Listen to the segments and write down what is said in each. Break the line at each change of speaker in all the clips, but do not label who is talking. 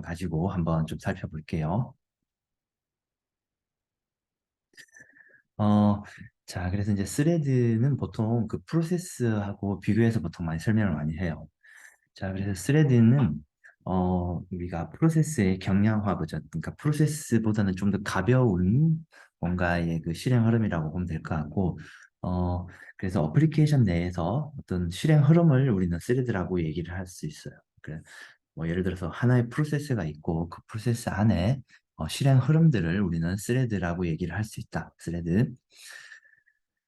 가지고 한번 좀 살펴볼게요. 어, 자, 그래서 이제 스레드는 보통 그 프로세스하고 비교해서 보통 많이 설명을 많이 해요. 자, 그래서 스레드는 우리가 프로세스의 경량화 버전, 그러니까 프로세스보다는 좀 더 가벼운 뭔가의 그 실행 흐름이라고 보면 될 것 같고, 어, 그래서 어플리케이션 내에서 어떤 실행 흐름을 우리는 스레드라고 얘기를 할 수 있어요. 그래, 뭐 예를 들어서 하나의 프로세스가 있고 그 프로세스 안에 실행 흐름들을 우리는 스레드라고 얘기를 할 수 있다. 스레드.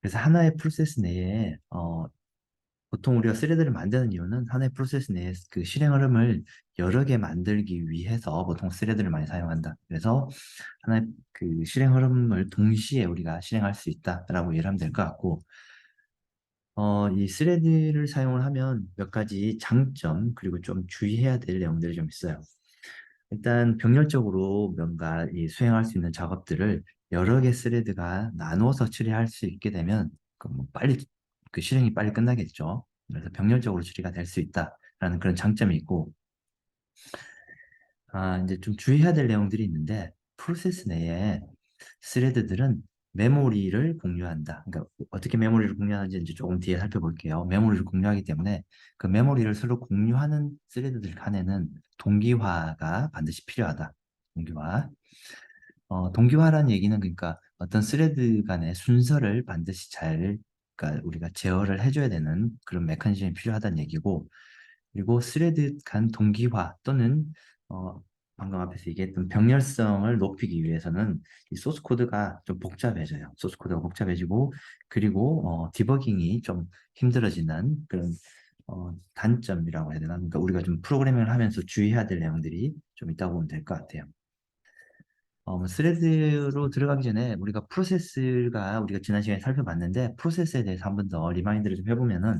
그래서 하나의 프로세스 내에 보통 우리가 스레드를 만드는 이유는 하나의 프로세스 내에 그 실행 흐름을 여러 개 만들기 위해서 보통 스레드를 많이 사용한다. 그래서 하나의 그 실행 흐름을 동시에 우리가 실행할 수 있다라고 이해를 하면 될 것 같고, 이 스레드를 사용을 하면 몇 가지 장점 그리고 좀 주의해야 될 내용들이 좀 있어요. 일단 병렬적으로 뭔가 이 수행할 수 있는 작업들을 여러 개 스레드가 나누어서 처리할 수 있게 되면 그뭐 빨리 그 실행이 빨리 끝나겠죠. 그래서 병렬적으로 처리가 될 수 있다라는 그런 장점이 있고, 이제 좀 주의해야 될 내용들이 있는데, 프로세스 내에 스레드들은 메모리를 공유한다. 그러니까 어떻게 메모리를 공유하는지 이제 조금 뒤에 살펴볼게요. 메모리를 공유하기 때문에 그 메모리를 서로 공유하는 스레드들 간에는 동기화가 반드시 필요하다. 동기화. 동기화라는 얘기는 그러니까 어떤 스레드 간의 순서를 반드시 그러니까 우리가 제어를 해줘야 되는 그런 메커니즘이 필요하다는 얘기고, 그리고 스레드 간 동기화 또는 어, 방금 앞에서 얘기했던 병렬성을 높이기 위해서는 이 소스 코드가 좀 복잡해져요. 소스 코드가 복잡해지고, 그리고 디버깅이 좀 힘들어지는 그런 단점이라고 해야 되나? 그러니까 우리가 좀 프로그래밍을 하면서 주의해야 될 내용들이 좀 있다고 보면 될 것 같아요. 뭐 스레드로 들어가기 전에 우리가 프로세스가 우리가 지난 시간에 살펴봤는데, 프로세스에 대해서 한 번 더 리마인드를 좀 해보면은,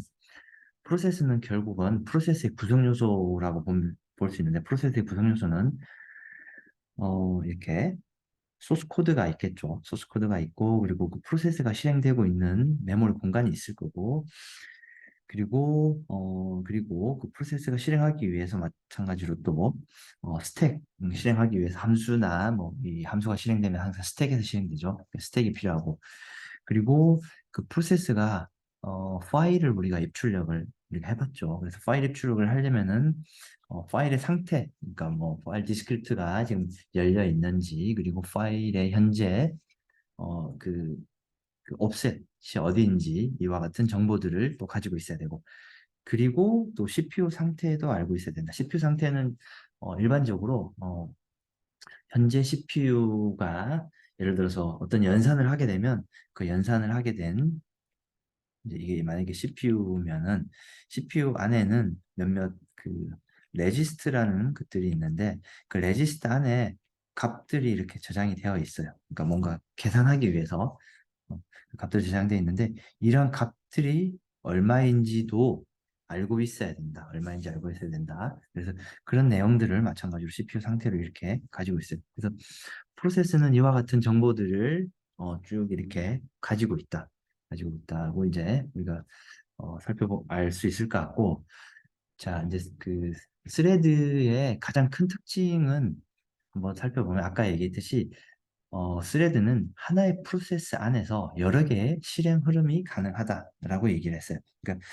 프로세스는 결국은 프로세스의 구성 요소라고 볼 수 있는데, 프로세스의 구성 요소는 이렇게 소스 코드가 있겠죠. 소스 코드가 있고, 그리고 그 프로세스가 실행되고 있는 메모리 공간이 있을 거고, 그리고 그 프로세스가 실행하기 위해서 마찬가지로 또 스택 실행하기 위해서 함수나 뭐 이 함수가 실행되면 항상 스택에서 실행되죠. 스택이 필요하고, 그리고 그 프로세스가 파일을 우리가 입출력을 우리가 해봤죠. 그래서 파일 입출력을 하려면은 파일의 상태, 그러니까 뭐 파일 디스크립트가 지금 열려 있는지, 그리고 파일의 현재 그 옵셋이 어디인지 이와 같은 정보들을 또 가지고 있어야 되고, 그리고 또 CPU 상태도 알고 있어야 된다. CPU 상태는 일반적으로 현재 CPU가 예를 들어서 어떤 연산을 하게 되면 그 연산을 하게 된 이제 이게 만약에 CPU면은 CPU 안에는 몇몇 그 레지스트라는 것들이 있는데, 그 레지스트 안에 값들이 이렇게 저장이 되어 있어요. 그러니까 뭔가 계산하기 위해서 그 값들이 저장되어 있는데, 이런 값들이 얼마인지도 알고 있어야 된다. 얼마인지 알고 있어야 된다. 그래서 그런 내용들을 마찬가지로 CPU 상태로 이렇게 가지고 있어요. 그래서 프로세스는 이와 같은 정보들을 쭉 이렇게 가지고 있다. 가지고 있다고 이제 우리가 살펴보 알 수 있을 것 같고, 자 이제 그 스레드의 가장 큰 특징은 한번 살펴보면, 아까 얘기했듯이 스레드는 하나의 프로세스 안에서 여러 개의 실행 흐름이 가능하다라고 얘기를 했어요. 그러니까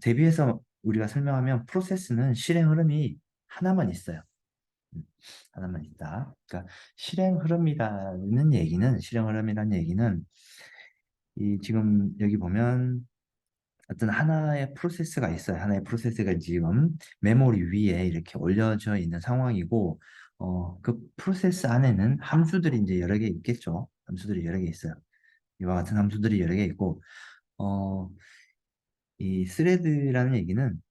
대비해서 우리가 설명하면 프로세스는 실행 흐름이 하나만 있어요. 음, 하나만 있다. 그러니까 실행 흐름이라는 얘기는 이 지금 여기 보면 어떤 하나의 프로세스가 있어요. 하나의 프로세스가 지금 메모리 위에 이렇게 올려져 있는 상황이고, 그 프로세스 안에는 함수들이 이제 여러 개 있겠죠. 함수들이 여러 개 있어요. 이와 같은 함수들이 여러 개 있고, 어, 이 스레드라는 얘기는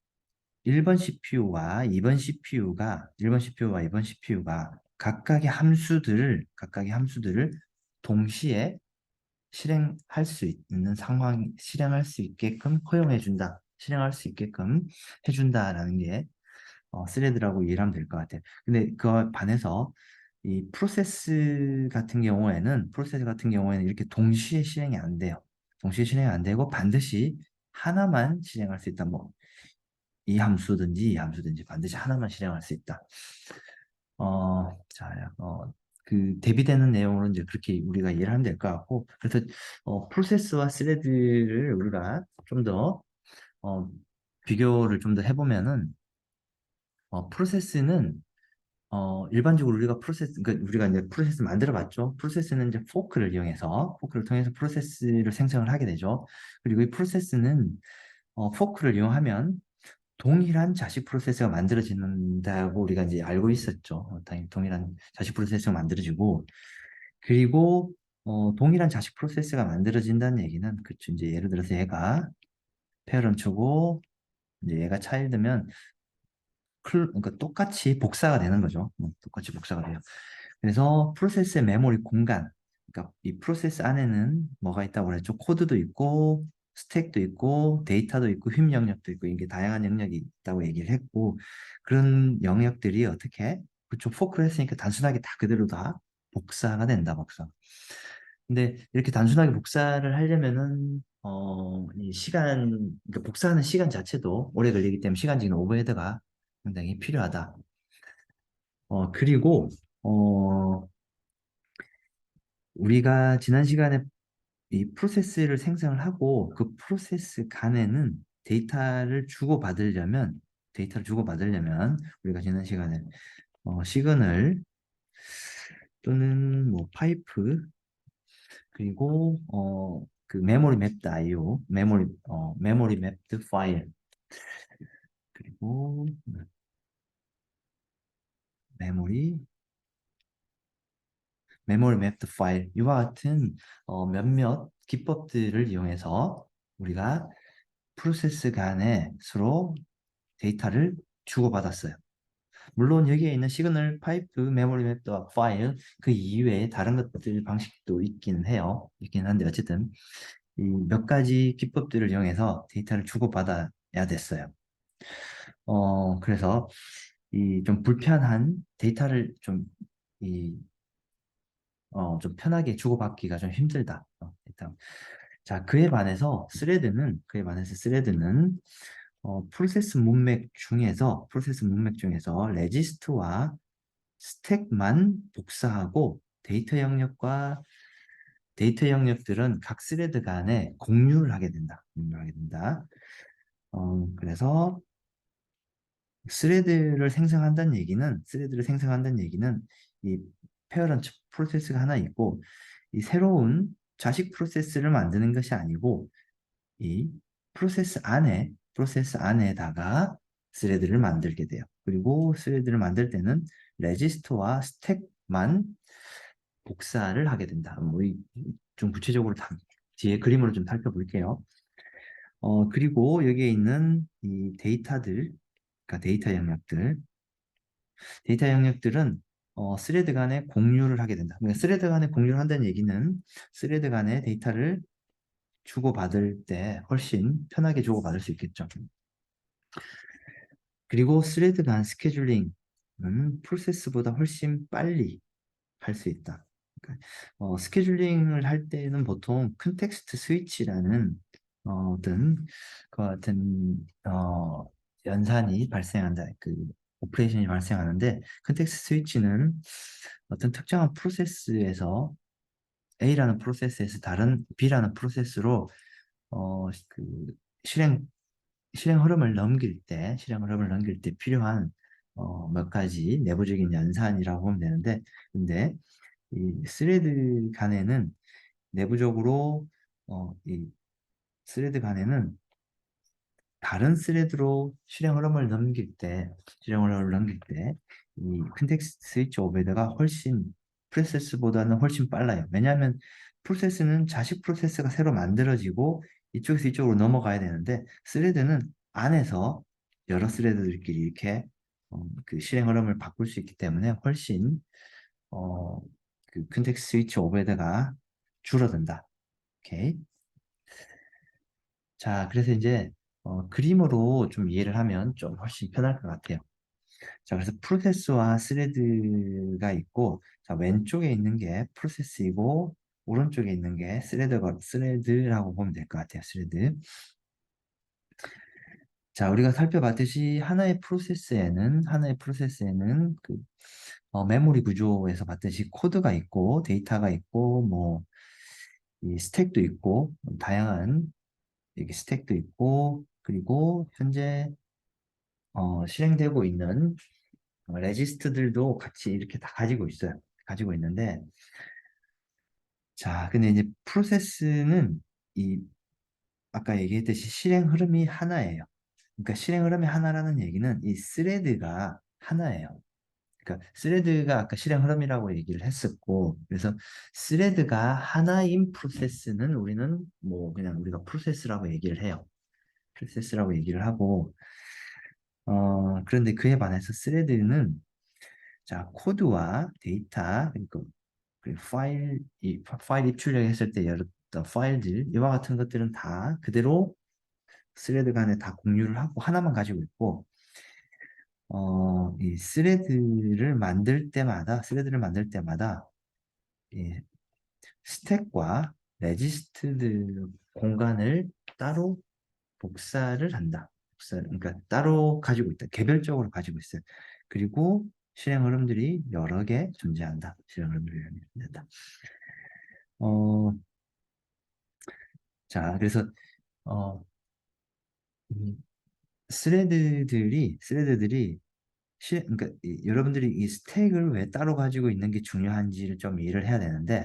1번 CPU와 2번 CPU가 각각의 함수들을 동시에 실행할 수 있게끔 허용해준다. 실행할 수 있게끔 해준다라는 게 스레드라고 이해를 하면 될 것 같아요. 근데 그 반해서 이 프로세스 같은 경우에는 이렇게 동시에 실행이 안 돼요. 동시에 실행이 안 되고 반드시 하나만 실행할 수 있다. 뭐 이 함수든지 이 함수든지 반드시 하나만 실행할 수 있다. 그 대비되는 내용으로 이제 그렇게 우리가 이해를 하면 될 것 같고, 그래서 프로세스와 스레드를 우리가 좀 더 비교를 좀 더 해보면은 프로세스는 일반적으로 우리가 그러니까 우리가 이제 프로세스 만들어 봤죠. 프로세스는 이제 포크를 통해서 프로세스를 생성을 하게 되죠. 그리고 이 프로세스는 포크를 이용하면 동일한 자식 프로세스가 만들어진다고 우리가 이제 알고 있었죠. 당연히 동일한 자식 프로세스가 만들어지고, 그리고 동일한 자식 프로세스가 만들어진다는 얘기는, 그쵸, 이제 예를 들어서 얘가 페어런트고 이제 얘가 차일드면 그러니까 똑같이 복사가 되는 거죠. 똑같이 복사가 돼요. 그래서 프로세스의 메모리 공간, 그러니까 이 프로세스 안에는 뭐가 있다고 그랬죠? 코드도 있고, 스택도 있고, 데이터도 있고, 휘 영역도 있고, 이게 다양한 영역이 있다고 얘기를 했고, 그런 영역들이 어떻게, 그쪽 포크를 했으니까 단순하게 다 그대로 다 복사가 된다, 복사. 근데 이렇게 단순하게 복사를 하려면은, 이 시간, 그러니까 복사하는 시간 자체도 오래 걸리기 때문에 시간적인 오버헤드가 상당히 필요하다. 그리고, 우리가 지난 시간에 이 프로세스를 생성을 하고 그 프로세스 간에는 데이터를 주고받으려면 우리가 지난 시간에 시그널 또는 뭐 파이프 그리고 그 메모리 맵드 IO 메모리 맵드 파일 그리고 메모리 메모리 맵드 파일 이와 같은 몇몇 기법들을 이용해서 우리가 프로세스 간에 서로 데이터를 주고받았어요. 물론 여기에 있는 시그널 파이프, 메모리 맵과 파일 그 이외에 다른 것들 방식도 있긴 해요. 있긴 한데 어쨌든 이 몇 가지 기법들을 이용해서 데이터를 주고받아야 됐어요. 그래서 이 좀 불편한 데이터를 좀 편하게 주고받기가 좀 힘들다. 일단. 자, 그에 반해서 스레드는 프로세스 문맥 중에서 레지스트와 스택만 복사하고 데이터 영역들은 각 스레드 간에 공유를 하게 된다. 그래서 스레드를 생성한다는 얘기는 이 페어런트 프로세스가 하나 있고 이 새로운 자식 프로세스를 만드는 것이 아니고 이 프로세스 안에다가 스레드를 만들게 돼요. 그리고 스레드를 만들 때는 레지스터와 스택만 복사를 하게 된다. 좀 구체적으로 뒤에 그림으로 좀 살펴볼게요. 그리고 여기에 있는 이 그러니까 데이터 영역들은 스레드 간에 공유를 하게 된다. 그러니까 스레드 간에 공유를 한다는 얘기는 스레드 간에 데이터를 주고받을 때 훨씬 편하게 주고받을 수 있겠죠. 그리고 스레드 간 스케줄링은 프로세스보다 훨씬 빨리 할 수 있다. 그러니까, 스케줄링을 할 때는 보통 컨텍스트 스위치라는 어떤 그 같은 연산이 발생한다. 그 오퍼레이션이 발생하는데 컨텍스트 스위치는 어떤 특정한 프로세스에서 A라는 프로세스에서 다른 B라는 프로세스로 그 실행 실행 흐름을 넘길 때 필요한 몇 가지 내부적인 연산이라고 보면 되는데, 근데 이 스레드 간에는 내부적으로 이 스레드 간에는 다른 스레드로 실행 흐름을 넘길 때 이 컨텍스트 스위치 오버헤드가 프로세스보다는 훨씬 빨라요. 왜냐하면 프로세스는 자식 프로세스가 새로 만들어지고 이쪽에서 이쪽으로 넘어가야 되는데 스레드는 안에서 여러 스레드들끼리 이렇게 그 실행 흐름을 바꿀 수 있기 때문에 훨씬 어, 그 컨텍스트 스위치 오버헤드가 줄어든다. 오케이. 자, 그래서 이제 그림으로 좀 이해를 하면 좀 훨씬 편할 것 같아요. 자, 그래서 프로세스와 스레드가 있고, 자, 왼쪽에 있는 게 프로세스이고, 오른쪽에 있는 게 스레드라고 보면 될 것 같아요. 스레드. 자, 우리가 살펴봤듯이 하나의 프로세스에는 메모리 구조에서 봤듯이 코드가 있고 데이터가 있고 뭐 이 스택도 있고 다양한 이게 스택도 있고 그리고 현재 실행되고 있는 레지스트들도 같이 이렇게 다 가지고 있어요. 가지고 있는데 자, 근데 이제 프로세스는 이 아까 얘기했듯이 실행 흐름이 하나예요. 그러니까 실행 흐름이 하나라는 얘기는 이 스레드가 하나예요. 그러니까 스레드가 아까 실행 흐름이라고 얘기를 했었고, 그래서 스레드가 하나인 프로세스는 우리는 뭐 그냥 우리가 프로세스라고 얘기를 해요. 프로세스라고 얘기를 하고, 그런데 그에 반해서 스레드는 자 코드와 데이터 그리고 파일 입출력 했을 때 열었던 파일들 이와 같은 것들은 다 그대로 스레드 간에 다 공유를 하고 하나만 가지고 있고, 이 스레드를 만들 때마다 이 스택과 레지스트들 공간을 따로 복사를 한다. 그러니까 따로 가지고 있다. 개별적으로 가지고 있어요. 그리고 실행 흐름들이 여러 개 존재한다. 실행 흐름들이 여러 개 존재한다. 어, 자, 그래서 어, 이 스레드들이 그러니까 여러분들이 이 스택을 왜 따로 가지고 있는 게 중요한지를 좀 이해를 해야 되는데,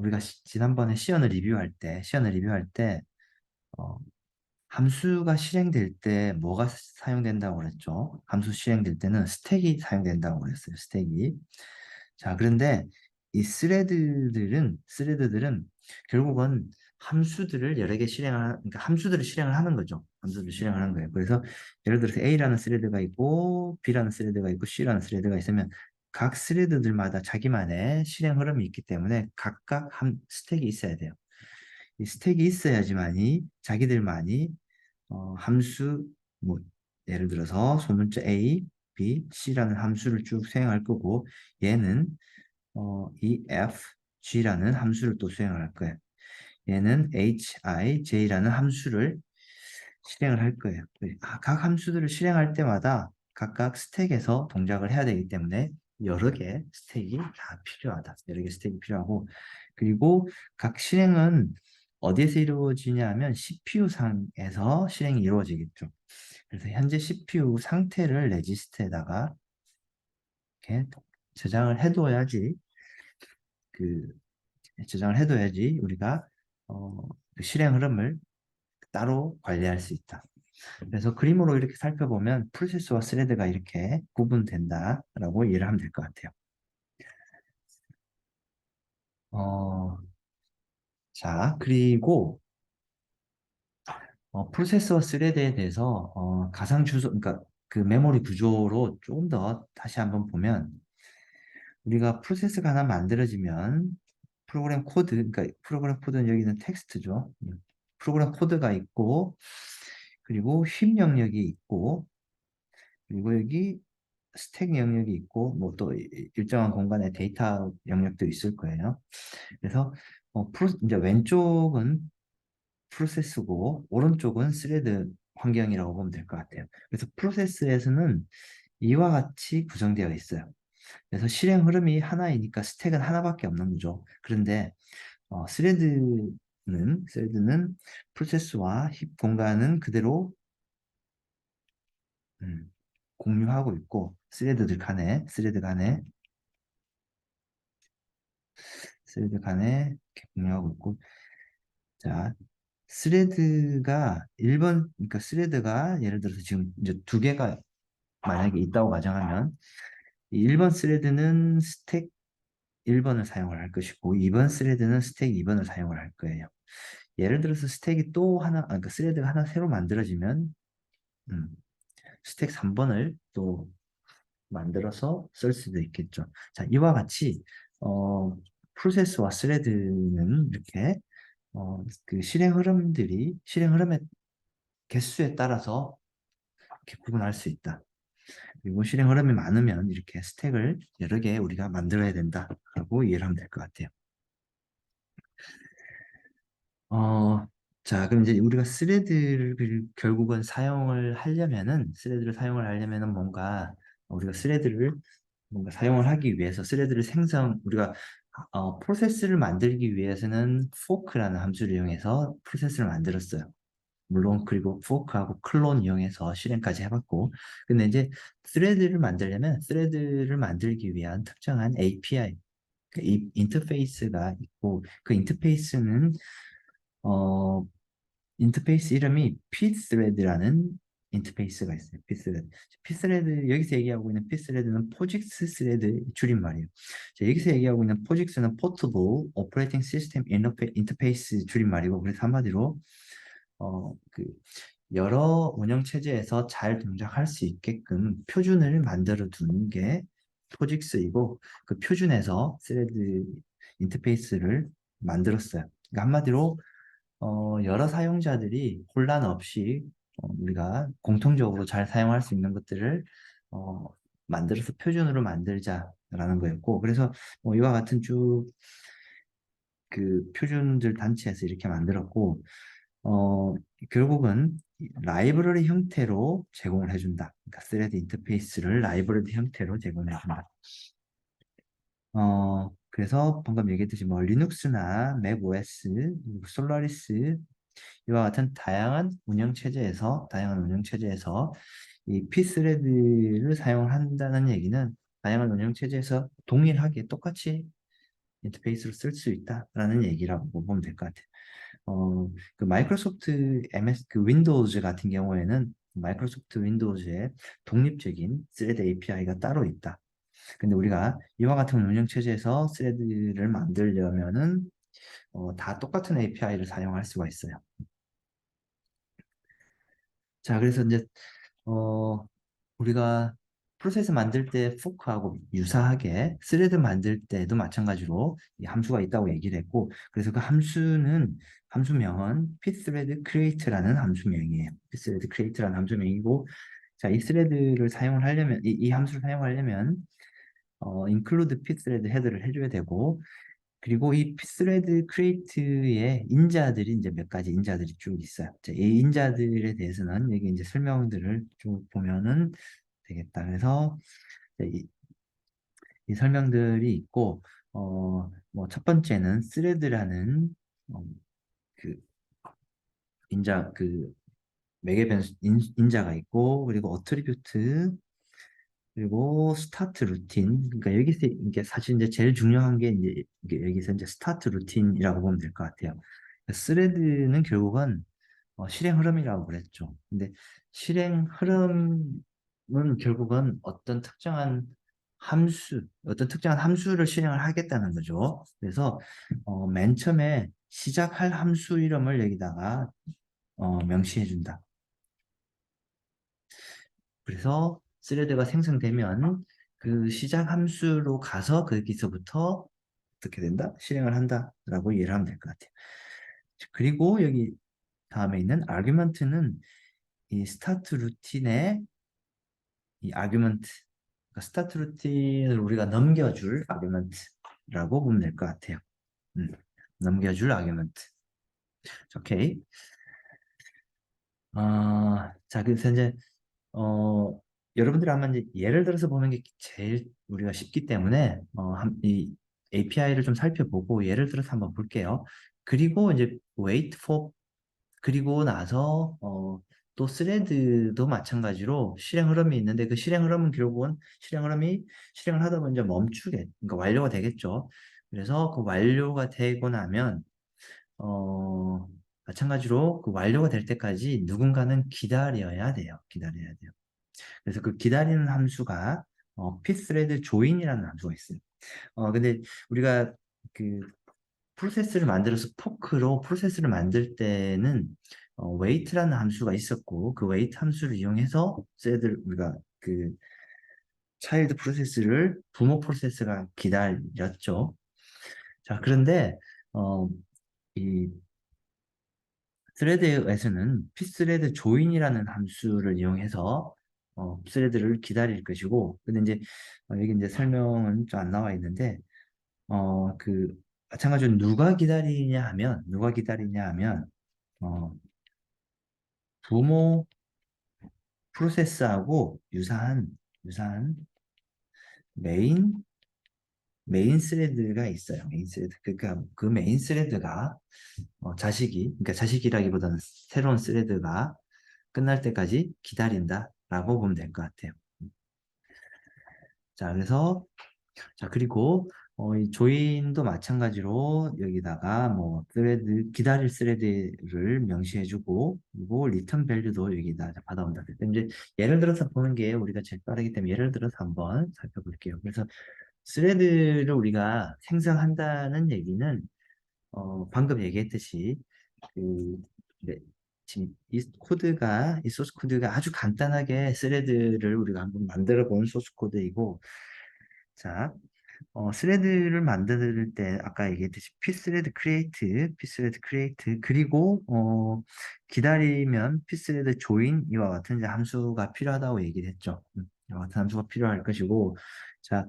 우리가 지난번에 시연을 리뷰할 때, 어, 함수가 실행될 때 뭐가 사용된다고 그랬죠? 함수 실행될 때는 스택이 사용된다고 그랬어요. 스택이. 자, 그런데 이 스레드들은 결국은 함수들을 여러 개 그러니까 함수들을 실행을 하는 거죠. 함수들을 실행을 하는 거예요. 그래서 예를 들어서 A라는 스레드가 있고, B라는 스레드가 있고, C라는 스레드가 있으면 각 스레드들마다 자기만의 실행 흐름이 있기 때문에 각각 스택이 있어야 돼요. 이 스택이 있어야지만이 자기들만이 함수 뭐 예를 들어서 소문자 A, B, C라는 함수를 쭉 수행할 거고 얘는 E, F, G라는 함수를 또 수행을 할 거예요. 얘는 H, I, J라는 함수를 실행을 할 거예요. 각 함수들을 실행할 때마다 각각 스택에서 동작을 해야 되기 때문에 여러 개 스택이 다 필요하다. 여러 개 스택이 필요하고 그리고 각 실행은 어디에서 이루어지냐면 CPU 상에서 실행이 이루어지겠죠. 그래서 현재 CPU 상태를 레지스트에다가 이렇게 저장을 해둬야지 그 저장을 해둬야지 우리가 그 실행 흐름을 따로 관리할 수 있다. 그래서 그림으로 이렇게 살펴보면 프로세스와 스레드가 이렇게 구분된다라고 이해를 하면 될 것 같아요. 어, 자, 그리고 프로세스와 스레드에 대해서 가상 주소, 그러니까 그 메모리 구조로 조금 더 다시 한번 보면 우리가 프로세스가 하나 만들어지면 그러니까 프로그램 코드는 여기는 텍스트죠. 프로그램 코드가 있고 그리고 휨 영역이 있고 그리고 여기 스택 영역이 있고 뭐 또 일정한 공간에 데이터 영역도 있을 거예요. 그래서 이제 왼쪽은 프로세스고 오른쪽은 스레드 환경이라고 보면 될 것 같아요. 그래서 프로세스에서는 이와 같이 구성되어 있어요. 그래서 실행 흐름이 하나이니까 스택은 하나밖에 없는 거죠. 그런데 스레드는 프로세스와 힙 공간은 그대로 음, 공유하고 있고 스레드 간에 이렇게 공유하고 있고 자 그러니까 스레드가 예를 들어서 지금 이제 두 개가 만약에 있다고 가정하면 이 1번 스레드는 스택 1번을 사용을 할 것이고 2번 스레드는 스택 2번을 사용을 할 거예요. 예를 들어서 스택이 또 하나, 그러니까 스레드가 하나 새로 만들어지면 음, 스택 3번을 또 만들어서 쓸 수도 있겠죠. 자, 이와 같이 프로세스와 스레드는 이렇게 그 실행 흐름의 개수에 따라서 이렇게 구분할 수 있다. 그리고 실행 흐름이 많으면 이렇게 스택을 여러 개 우리가 만들어야 된다라고 이해를 하면 될 것 같아요. 어, 자, 그럼 이제 우리가 스레드를 사용을 하려면은 뭔가 우리가 스레드를 뭔가 사용을 하기 위해서 스레드를 우리가 프로세스를 만들기 위해서는 포크라는 함수를 이용해서 프로세스를 만들었어요. 물론 그리고 포크하고 클론 이용해서 실행까지 해봤고, 근데 이제 스레드를 만들기 위한 특정한 API, 그 인터페이스가 있고, 그 어, 인터페이스 이름이 pthread라는 인터페이스가 있어요. pthread 여기서 얘기하고 있는 pthread는 포직스 스레드 줄임말이에요. 자, 여기서 얘기하고 있는 포직스는 Portable Operating System Interface 줄임말이고, 그래서 한마디로 그 여러 운영 체제에서 잘 동작할 수 있게끔 표준을 만들어 두는 게 포직스이고, 그 표준에서 스레드 인터페이스를 만들었어요. 그러니까 한마디로 여러 사용자들이 혼란 없이 우리가 공통적으로 잘 사용할 수 있는 것들을 어, 만들어서 표준으로 만들자라는 거였고, 그래서 이와 같은 쭉 그 표준들 단체에서 이렇게 만들었고, 어, 결국은 라이브러리 형태로 제공을 해준다. 그러니까 스레드 인터페이스를 라이브러리 형태로 제공을 해준다. 그래서 방금 얘기했듯이 뭐 리눅스나 맥OS, 솔라리스 이와 같은 다양한 운영 체제에서 이 pthread를 사용한다는 얘기는 다양한 운영 체제에서 동일하게 똑같이 인터페이스를 쓸 수 있다라는 얘기라고 보면 될 것 같아요. 그 마이크로소프트 그 윈도우즈 같은 경우에는 마이크로소프트 윈도우즈에 독립적인 스레드 API가 따로 있다. 근데 우리가 이와 같은 운영 체제에서 스레드를 만들려면은 다 똑같은 API를 사용할 수가 있어요. 자, 그래서 이제 어, 우리가 프로세스 만들 때 포크하고 유사하게 스레드 만들 때도 마찬가지로 이 함수가 있다고 얘기를 했고, 그래서 그 함수명은 pthread create라는 함수명이에요. pthread create라는 함수명이고, 자, 이 함수를 사용하려면 include pthread 헤더를 해줘야 되고, 그리고 이 pthread create의 인자들이 이제 몇 가지 인자들이 쭉 있어요. 자, 이 인자들에 대해서는 여기 이제 설명들을 쭉 보면은 되겠다. 그래서 이, 이 설명들이 있고, 뭐 첫 번째는 thread라는 어, 그 인자 그 매개 변수 인자가 있고, 그리고 어트리뷰트, 그리고 스타트 루틴. 그러니까 여기서 이게 사실 이제 제일 중요한 게 이제 이게 여기서 이제 스타트 루틴이라고 보면 될 것 같아요. 스레드는 결국은 실행 흐름이라고 그랬죠. 근데 실행 흐름은 결국은 어떤 특정한 함수를 실행을 하겠다는 거죠. 그래서 맨 처음에 시작할 함수 이름을 여기다가 명시해 준다. 그래서 스레드가 생성되면 그 시작 함수로 가서 거기서부터 어떻게 된다? 실행을 한다라고 이해를 하면 될 것 같아요. 그리고 여기 다음에 있는 아규먼트는 이 스타트 루틴의 이 아규먼트, 그러니까 스타트 루틴을 우리가 넘겨줄 아규먼트라고 보면 될 것 같아요. 음, 넘겨줄 아규먼트. 오케이. 자, 그래서 이제 어, 여러분들이 아마 이제 예를 들어서 보는 게 제일 우리가 쉽기 때문에 이 API를 좀 살펴보고 예를 들어서 한번 볼게요. 그리고 이제 wait for 그리고 나서 또 스레드도 마찬가지로 실행 흐름이 있는데, 그 실행 흐름은 결국은 실행을 하다 보면 이제 그러니까 완료가 되겠죠. 그래서 그 완료가 되고 나면 마찬가지로 그 완료가 될 때까지 누군가는 기다려야 돼요. 기다려야 돼요. 그래서 그 기다리는 함수가 pthread join이라는 함수가 있어요. 근데 우리가 그 프로세스를 만들 때는 wait라는 함수가 있었고, 그 wait 함수를 이용해서 우리가 그 차일드 프로세스를 부모 프로세스가 기다렸죠. 자, 그런데 어, 이 스레드에서는 pthread join이라는 함수를 이용해서 스레드를 기다릴 것이고, 근데 이제 여기 이제 설명은 좀 안 나와 있는데 그 마찬가지로 누가 기다리냐 하면 어, 부모 프로세스하고 유사한 메인 메인 스레드가 있어요. 메인 스레드. 그러니까 그 메인 스레드가 그러니까 자식이라기보다는 새로운 스레드가 끝날 때까지 기다린다라고 보면 될 것 같아요. 자, 그래서 자, 그리고 이 조인도 마찬가지로 여기다가 뭐 기다릴 스레드를 명시해주고 그리고 리턴 밸류도 여기다 받아온다. 이제 예를 들어서 보는 게 우리가 제일 빠르기 때문에 예를 들어서 한번 살펴볼게요. 그래서 스레드를 우리가 생성한다는 얘기는 방금 얘기했듯이 그 네, 지금 이 소스 코드가 아주 간단하게 스레드를 우리가 한번 만들어 본 소스 코드이고 자 스레드를 만들 때 아까 얘기했듯이 pthread create 그리고 기다리면 pthread join 이와 같은 이제 함수가 필요하다고 얘기를 했죠. 이와 같은 함수가 필요할 것이고 자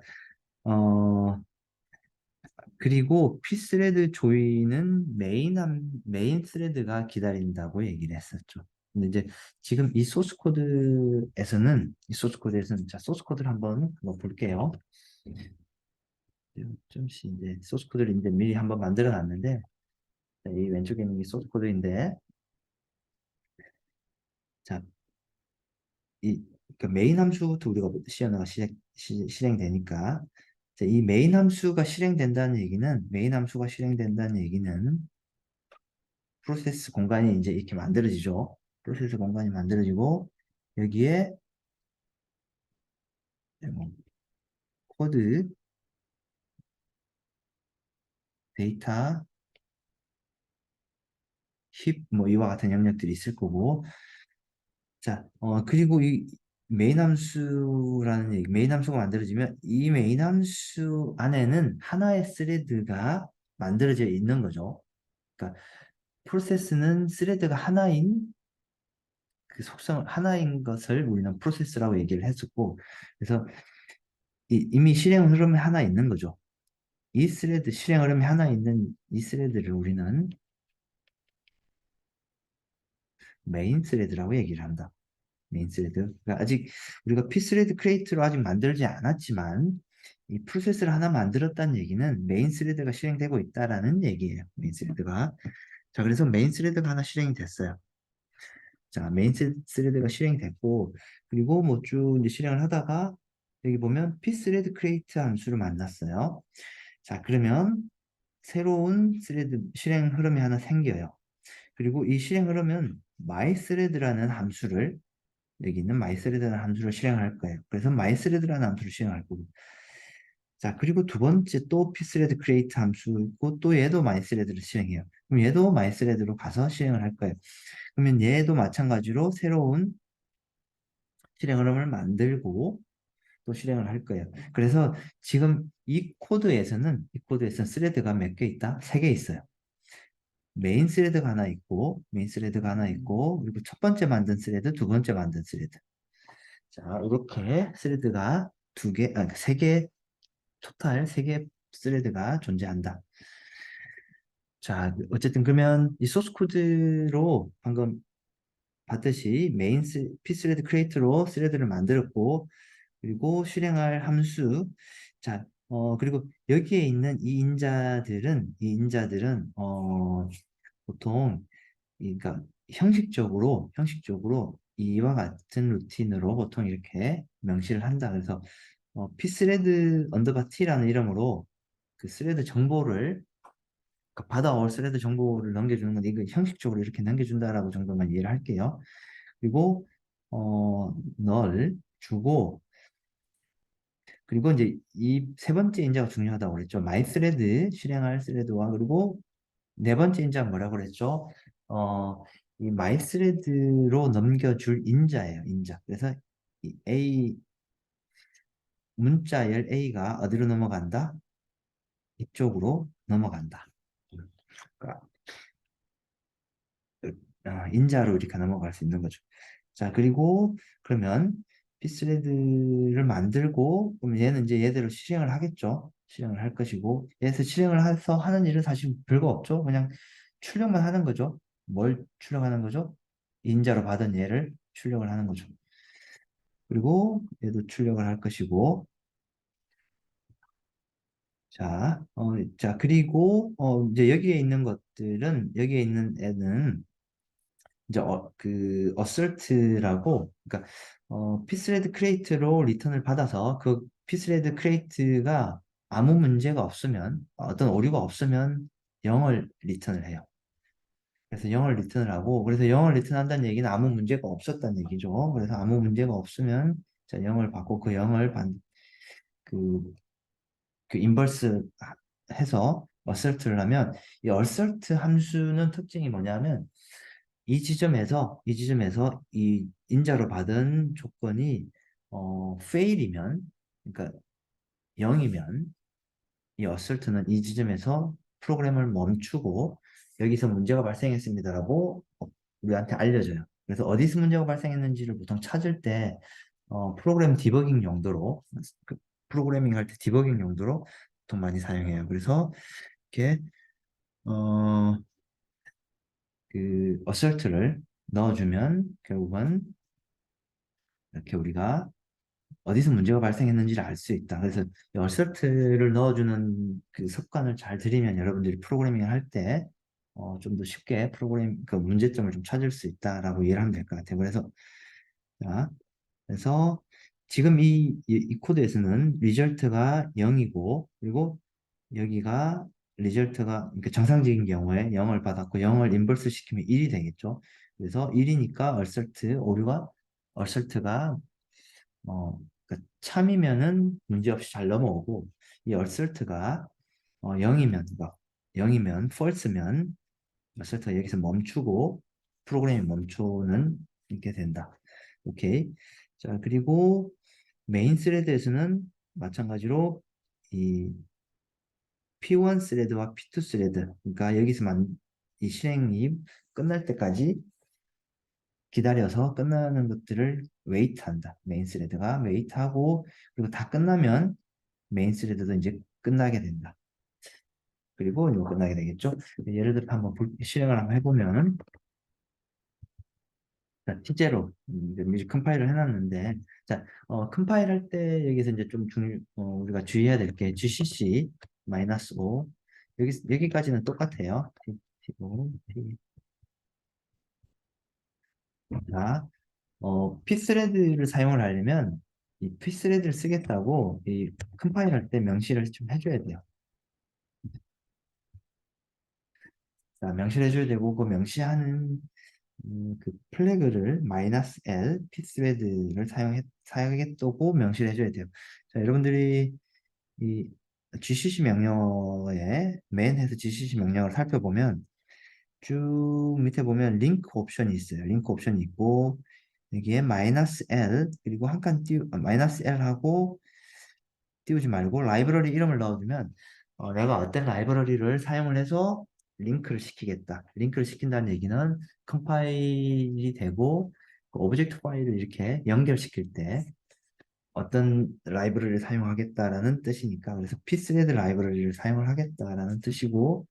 그리고 pthread join은 메인 스레드가 기다린다고 얘기를 했었죠. 근데 이제 지금 이 소스 코드에서는 자 소스 코드를 한번 볼게요. 좀씩 이제 소스 코드를 이제 미리 한번 만들어 놨는데 이 왼쪽에 있는 게 소스 코드인데 자, 이 그러니까 메인 함수부터 우리가 시연화가 실행되니까 자, 이 메인 함수가 실행된다는 얘기는 프로세스 공간이 이제 이렇게 만들어지죠. 프로세스 공간이 만들어지고 여기에 뭐 코드, 데이터, 힙, 뭐 이와 같은 영역들이 있을 거고 자, 그리고 이 메인 함수가 만들어지면 이 메인 함수 안에는 하나의 스레드가 만들어져 있는 거죠. 그러니까 프로세스는 스레드가 하나인 것을 우리는 프로세스라고 얘기를 했었고, 그래서 이미 실행 흐름이 하나 있는 거죠. 실행 흐름이 하나 있는 이 스레드를 우리는 메인 스레드라고 얘기를 한다. 메인 스레드. 그러니까 아직 우리가 pthread create로 아직 만들지 않았지만 이 프로세스를 하나 만들었다는 얘기는 메인 스레드가 실행되고 있다라는 얘기예요. 메인 스레드가. 자, 그래서 메인 스레드가 하나 실행이 됐어요. 자, 메인 스레드가 실행이 됐고 그리고 뭐 쭉 이제 실행을 하다가 여기 보면 pthread create 함수를 만났어요. 자, 그러면 새로운 스레드 실행 흐름이 하나 생겨요. 그리고 이 실행 흐름은 mythread라는 함수를 여기 있는 mythread라는 함수를 실행할 거예요. 그래서 mythread라는 함수를 실행할 거고. 자, 그리고 두 번째 또 pthread create 함수고 또 얘도 mythread를 실행해요. 그럼 얘도 mythread로 가서 실행을 할 거예요. 그러면 얘도 마찬가지로 새로운 실행 흐름을 만들고 또 실행을 할 거예요. 그래서 지금 이 코드에서는 스레드가 몇 개 있다? 세 개 있어요. 메인 스레드가 하나 있고, 그리고 첫 번째 만든 스레드, 두 번째 만든 스레드. 자, 이렇게 스레드가 세 개, 토탈 세 개 스레드가 존재한다. 자, 어쨌든 그러면 이 소스 코드로 방금 봤듯이 pthread create로 스레드를 만들었고, 그리고 실행할 함수. 자, 그리고 여기에 있는 이 인자들은, 보통, 그러니까 형식적으로 이와 같은 루틴으로 보통 이렇게 명시를 한다. 그래서 pthread 언더바 t라는 이름으로 그 스레드 정보를 받아올 스레드 정보를 넘겨주는 건데 이거 형식적으로 이렇게 넘겨준다라고 정도만 이해를 할게요. 그리고 널 주고 그리고 이제 이 세 번째 인자가 중요하다고 그랬죠. mythread 실행할 스레드와 그리고 네 번째 인자는 뭐라고 그랬죠? 이 mythread로 넘겨줄 인자예요. 인자. 그래서 이 문자열 A가 어디로 넘어간다? 이쪽으로 넘어간다. 그러니까 인자로 이렇게 넘어갈 수 있는 거죠. 자, 그리고 그러면 pthread를 만들고 그럼 얘는 이제 얘대로 실행을 하겠죠. 실행을 할 것이고 얘에서 실행을 해서 하는 일은 사실 별거 없죠. 그냥 출력만 하는 거죠. 뭘 출력하는 거죠? 인자로 받은 얘를 출력을 하는 거죠. 그리고 얘도 출력을 할 것이고 자, 그리고, 이제 여기에 있는 것들은, 여기에 있는 애는, 이제, assert라고, 그러니까, pthread create로 리턴을 받아서, 그 pthread create가 아무 문제가 없으면, 어떤 오류가 없으면 0을 리턴을 해요. 그래서 0을 리턴을 하고, 그래서 0을 리턴한다는 얘기는 아무 문제가 없었다는 얘기죠. 그래서 아무 문제가 없으면, 자, 0을 받고 그 0을 그, 그 인버스 해서 assert를 하면, 이 assert 함수는 특징이 뭐냐면, 이 지점에서 이 인자로 받은 조건이, fail이면, 그러니까 0이면, 이 assert는 이 지점에서 프로그램을 멈추고 여기서 문제가 발생했습니다라고 우리한테 알려줘요. 그래서 어디서 문제가 발생했는지를 보통 찾을 때 프로그램 디버깅 용도로 그 프로그래밍 할 때 디버깅 용도로 보통 많이 사용해요. 그래서 이렇게 어, 그 assert를 넣어주면 결국은 이렇게 우리가 어디서 문제가 발생했는지를 알 수 있다. 그래서 이 어설트를 넣어주는 그 습관을 잘 들이면 여러분들이 프로그래밍을 할 때, 좀 더 쉽게 그 문제점을 좀 찾을 수 있다라고 이해를 하면 될 것 같아요. 자, 그래서 지금 이 코드에서는 리절트가 0이고, 그리고 여기가 리절트가, 그러니까 정상적인 경우에 0을 받았고 0을 인버스 시키면 1이 되겠죠. 그래서 1이니까 얼설트가 그러니까 참이면은 문제없이 잘 넘어오고 이 어설트가 0이면 막 0이면 false면 어설트가 여기서 멈추고 프로그램이 멈추는 이렇게 된다. 오케이. 자, 그리고 메인 스레드에서는 마찬가지로 이 P1 스레드와 P2 스레드 그러니까 여기서만 이 실행이 끝날 때까지 기다려서 끝나는 것들을 웨이트한다. 메인 스레드가 웨이트하고 그리고 다 끝나면 메인 스레드도 이제 끝나게 된다. 그리고 이거 끝나게 되겠죠. 예를 들어 한번 실행을 한번 해보면 자, T제로 미리 컴파일을 해놨는데 자, 컴파일 할 때 여기서 이제 좀 우리가 주의해야 될 게 GCC -O 여기까지는 똑같아요. T5, 자, pthread를 사용을 하려면 이 pthread를 쓰겠다고 이 컴파일 할 때 명시를 좀 해줘야 돼요. 자, 명시를 해줘야 되고 그 명시하는 그 플래그를 -L pthread를 사용하겠다고 명시를 해줘야 돼요. 자, 여러분들이 이 GCC 명령어에 맨해서 GCC 명령어를 살펴보면 쭉 밑에 보면 링크 옵션이 있어요. 링크 옵션이 있고 여기에 -L 그리고 한 칸 -L 하고 띄우지 말고 라이브러리 이름을 넣어주면 내가 어떤 라이브러리를 사용을 해서 링크를 시키겠다. 링크를 시킨다는 얘기는 컴파일이 되고 그 오브젝트 파일을 이렇게 연결시킬 때 어떤 라이브러리를 사용하겠다라는 뜻이니까 그래서 pthread 라이브러리를 사용을 하겠다라는 뜻이고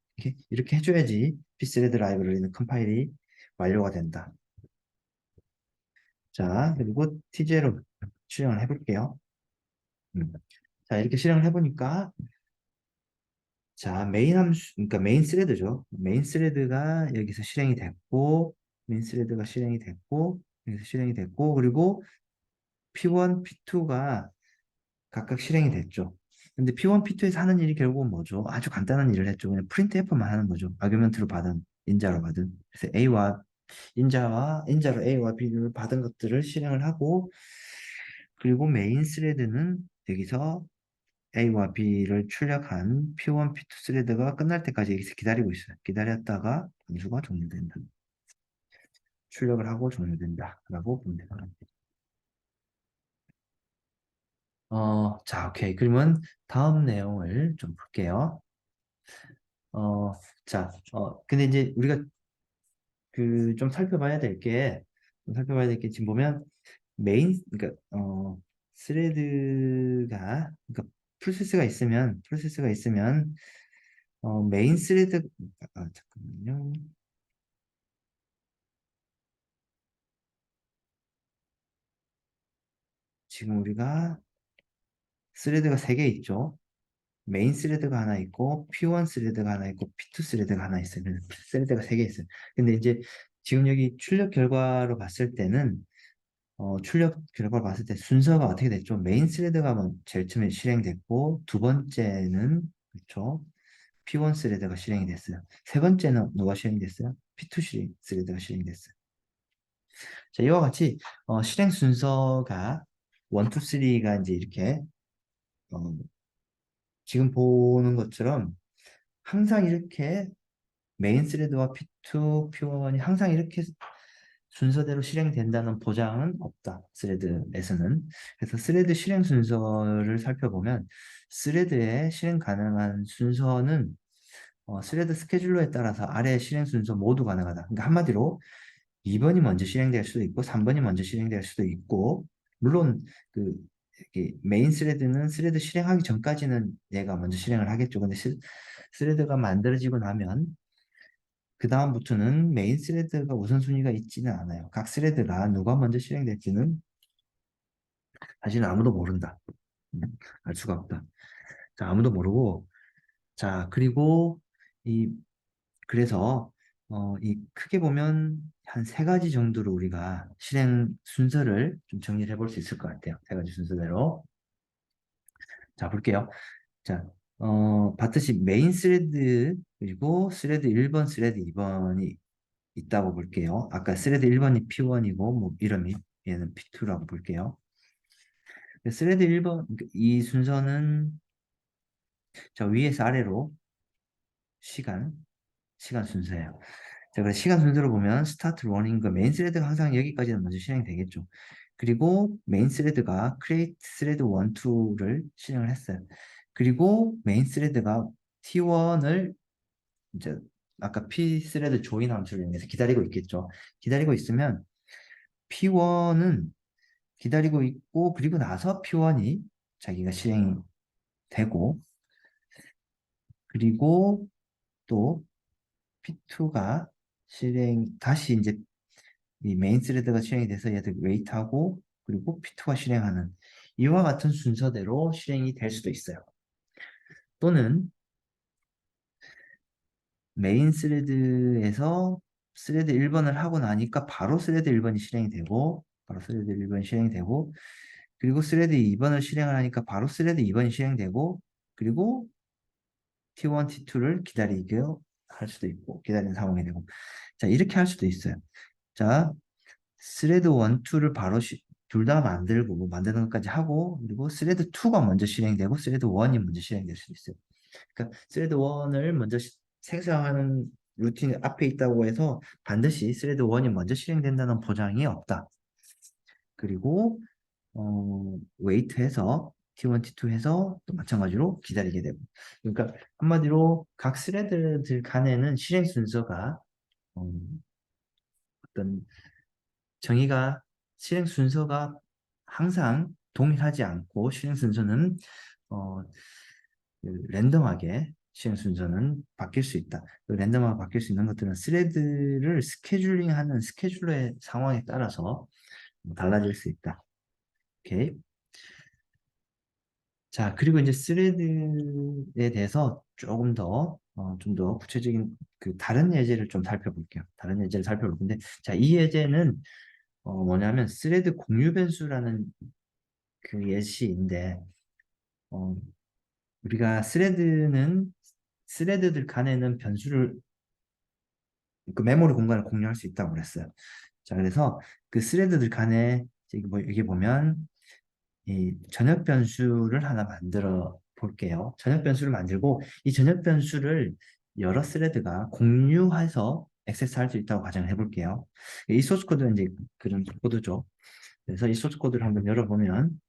이렇게 해줘야지 pthread 라이브러리는 컴파일이 완료가 된다. 자, 그리고 T0 실행을 해볼게요. 자, 이렇게 실행을 해보니까 자, 메인 함수, 그러니까 메인 스레드죠. 메인 스레드가 여기서 실행이 됐고, 메인 스레드가 실행이 됐고, 여기서 실행이 됐고, 그리고 P1, P2가 각각 실행이 됐죠. 근데 P1, P2에서 하는 일이 결국은 뭐죠? 아주 간단한 일을 했죠. 그냥 printf만 하는 거죠. 아규멘트로 받은, 인자로 받은. 그래서 인자로 A와 B를 받은 것들을 실행을 하고, 그리고 메인 스레드는 여기서 A와 B를 출력한 P1, P2 스레드가 끝날 때까지 여기서 기다리고 있어요. 기다렸다가 함수가 종료된다. 출력을 하고 종료된다. 라고 보면 됩니다. 자, 오케이. 그러면 다음 내용을 좀 볼게요. 어, 근데 이제 우리가 좀 살펴봐야 될 게 지금 보면 그러니까, 그러니까 프로세스가 있으면, 메인 스레드, 잠깐만요. 지금 우리가 스레드가 3개 있죠. 메인 스레드가 하나 있고 P1 스레드가 하나 있고 P2 스레드가 하나 있어요. 그래서 스레드가 세 개 있어요. 근데 이제 지금 여기 출력 결과로 봤을 때는 출력 결과를 봤을 때 순서가 어떻게 됐죠? 메인 스레드가 제일 처음에 실행됐고 두 번째는 그렇죠? P1 스레드가 실행이 됐어요. 세 번째는 누가 실행이 됐어요? P2 스레드가 실행이 됐어요. 자, 이와 같이 실행 순서가 1, 2, 3가 이제 이렇게 어, 지금 보는 것처럼 항상 이렇게 메인 스레드와 P2, P1이 항상 이렇게 순서대로 실행된다는 보장은 없다. 스레드에서는. 그래서 스레드 실행 순서를 살펴보면 스레드의 실행 가능한 순서는 스레드 스케줄러에 따라서 아래 실행 순서 모두 가능하다. 그러니까 한마디로 2번이 먼저 실행될 수도 있고 3번이 먼저 실행될 수도 있고 물론 그 이렇게 메인 스레드는 스레드 실행하기 전까지는 얘가 먼저 실행을 하겠죠. 근데 스레드가 만들어지고 나면 그 다음부터는 메인 스레드가 우선순위가 있지는 않아요. 각 스레드가 누가 먼저 실행될지는 사실은 아무도 모른다. 음, 알 수가 없다. 자, 아무도 모르고 자, 그리고 이 그래서 이 크게 보면 한 세 가지 정도로 우리가 실행 순서를 좀 정리를 해볼 수 있을 것 같아요. 세 가지 순서대로. 자, 볼게요. 자, 봤듯이 메인 스레드 그리고 스레드 1번, 스레드 2번이 있다고 볼게요. 아까 스레드 1번이 P1이고 뭐 이름이 얘는 P2라고 볼게요. 스레드 1번 이 순서는 자, 위에서 아래로 시간 시간 순서예요. 자, 그래서 시간 순서로 보면 스타트 러닝 메인 스레드가 항상 여기까지는 먼저 실행되겠죠. 그리고 메인 스레드가 create thread 1, 2를 실행을 했어요. 그리고 메인 스레드가 T1을 이제 아까 P 스레드 조인 함수를 이용해서 기다리고 있겠죠. 기다리고 있으면 P1은 기다리고 있고 그리고 나서 P1이 자기가 실행되고 그리고 또 P2가 다시 이제 이 메인 스레드가 실행이 돼서 얘들 웨이트하고 그리고 P2가 실행하는 이와 같은 순서대로 실행이 될 수도 있어요. 또는 메인 스레드에서 스레드 1번을 하고 나니까 바로 스레드 1번이 실행이 되고 바로 스레드 1번이 실행이 되고 그리고 스레드 2번을 실행을 하니까 바로 스레드 2번이 실행되고 그리고 T1, T2를 기다리게 할 수도 있고 기다리는 상황이 되고 자 이렇게 할 수도 있어요. 자 스레드 1, 2를 바로 둘 다 만들고 뭐 만드는 것까지 하고 그리고 스레드 2가 먼저 실행되고 스레드 1이 먼저 실행될 수도 있어요. 그러니까 스레드 1을 먼저 생성하는 루틴이 앞에 있다고 해서 반드시 스레드 1이 먼저 실행된다는 보장이 없다. 그리고 웨이트해서 T1, T2 해서 또 마찬가지로 기다리게 되고 그러니까 한마디로 각 스레드들 간에는 실행 순서가 어떤 정의가 실행 순서가 항상 동일하지 않고 실행 순서는 어, 랜덤하게 실행 순서는 바뀔 수 있다. 랜덤하게 바뀔 수 있는 것들은 스레드를 스케줄링하는 스케줄러의 상황에 따라서 달라질 수 있다. 오케이. 자, 그리고 이제 스레드에 대해서 조금 더, 좀 더 구체적인 그 다른 예제를 좀 살펴볼게요. 다른 예제를 살펴볼 건데, 자, 이 예제는 뭐냐면 스레드 공유 변수라는 그 예시인데, 어, 우리가 스레드들 간에는 변수를 그 메모리 공간을 공유할 수 있다고 그랬어요. 자, 그래서 그 스레드들 간에 여기 보면 이 전역 변수를 하나 만들어 볼게요. 전역 변수를 만들고 이 전역 변수를 여러 스레드가 공유해서 액세스할 수 있다고 가정을 해볼게요. 이 소스 코드는 이제 그런 코드죠. 그래서 이 소스 코드를 한번 열어보면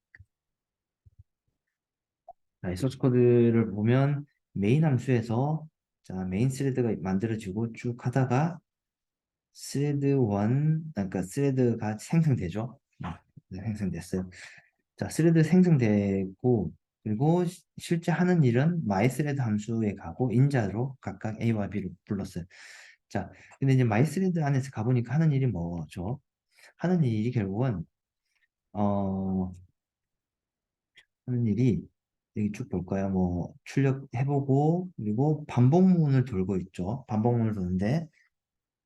자, 이 소스 코드를 보면 메인 함수에서 자, 메인 스레드가 만들어지고 쭉 하다가 스레드 1, 그러니까 스레드가 생성되죠. 네, 생성됐어요. 자, 스레드 생성되고 그리고 실제 하는 일은 mythread 함수에 가고 인자로 각각 A와 B로 불렀어요. 자, 근데 이제 mythread 안에서 가보니까 하는 일이 뭐죠? 하는 일이 결국은 어 하는 일이 여기 쭉 볼까요? 뭐 출력해보고 그리고 반복문을 돌고 있죠. 반복문을 도는데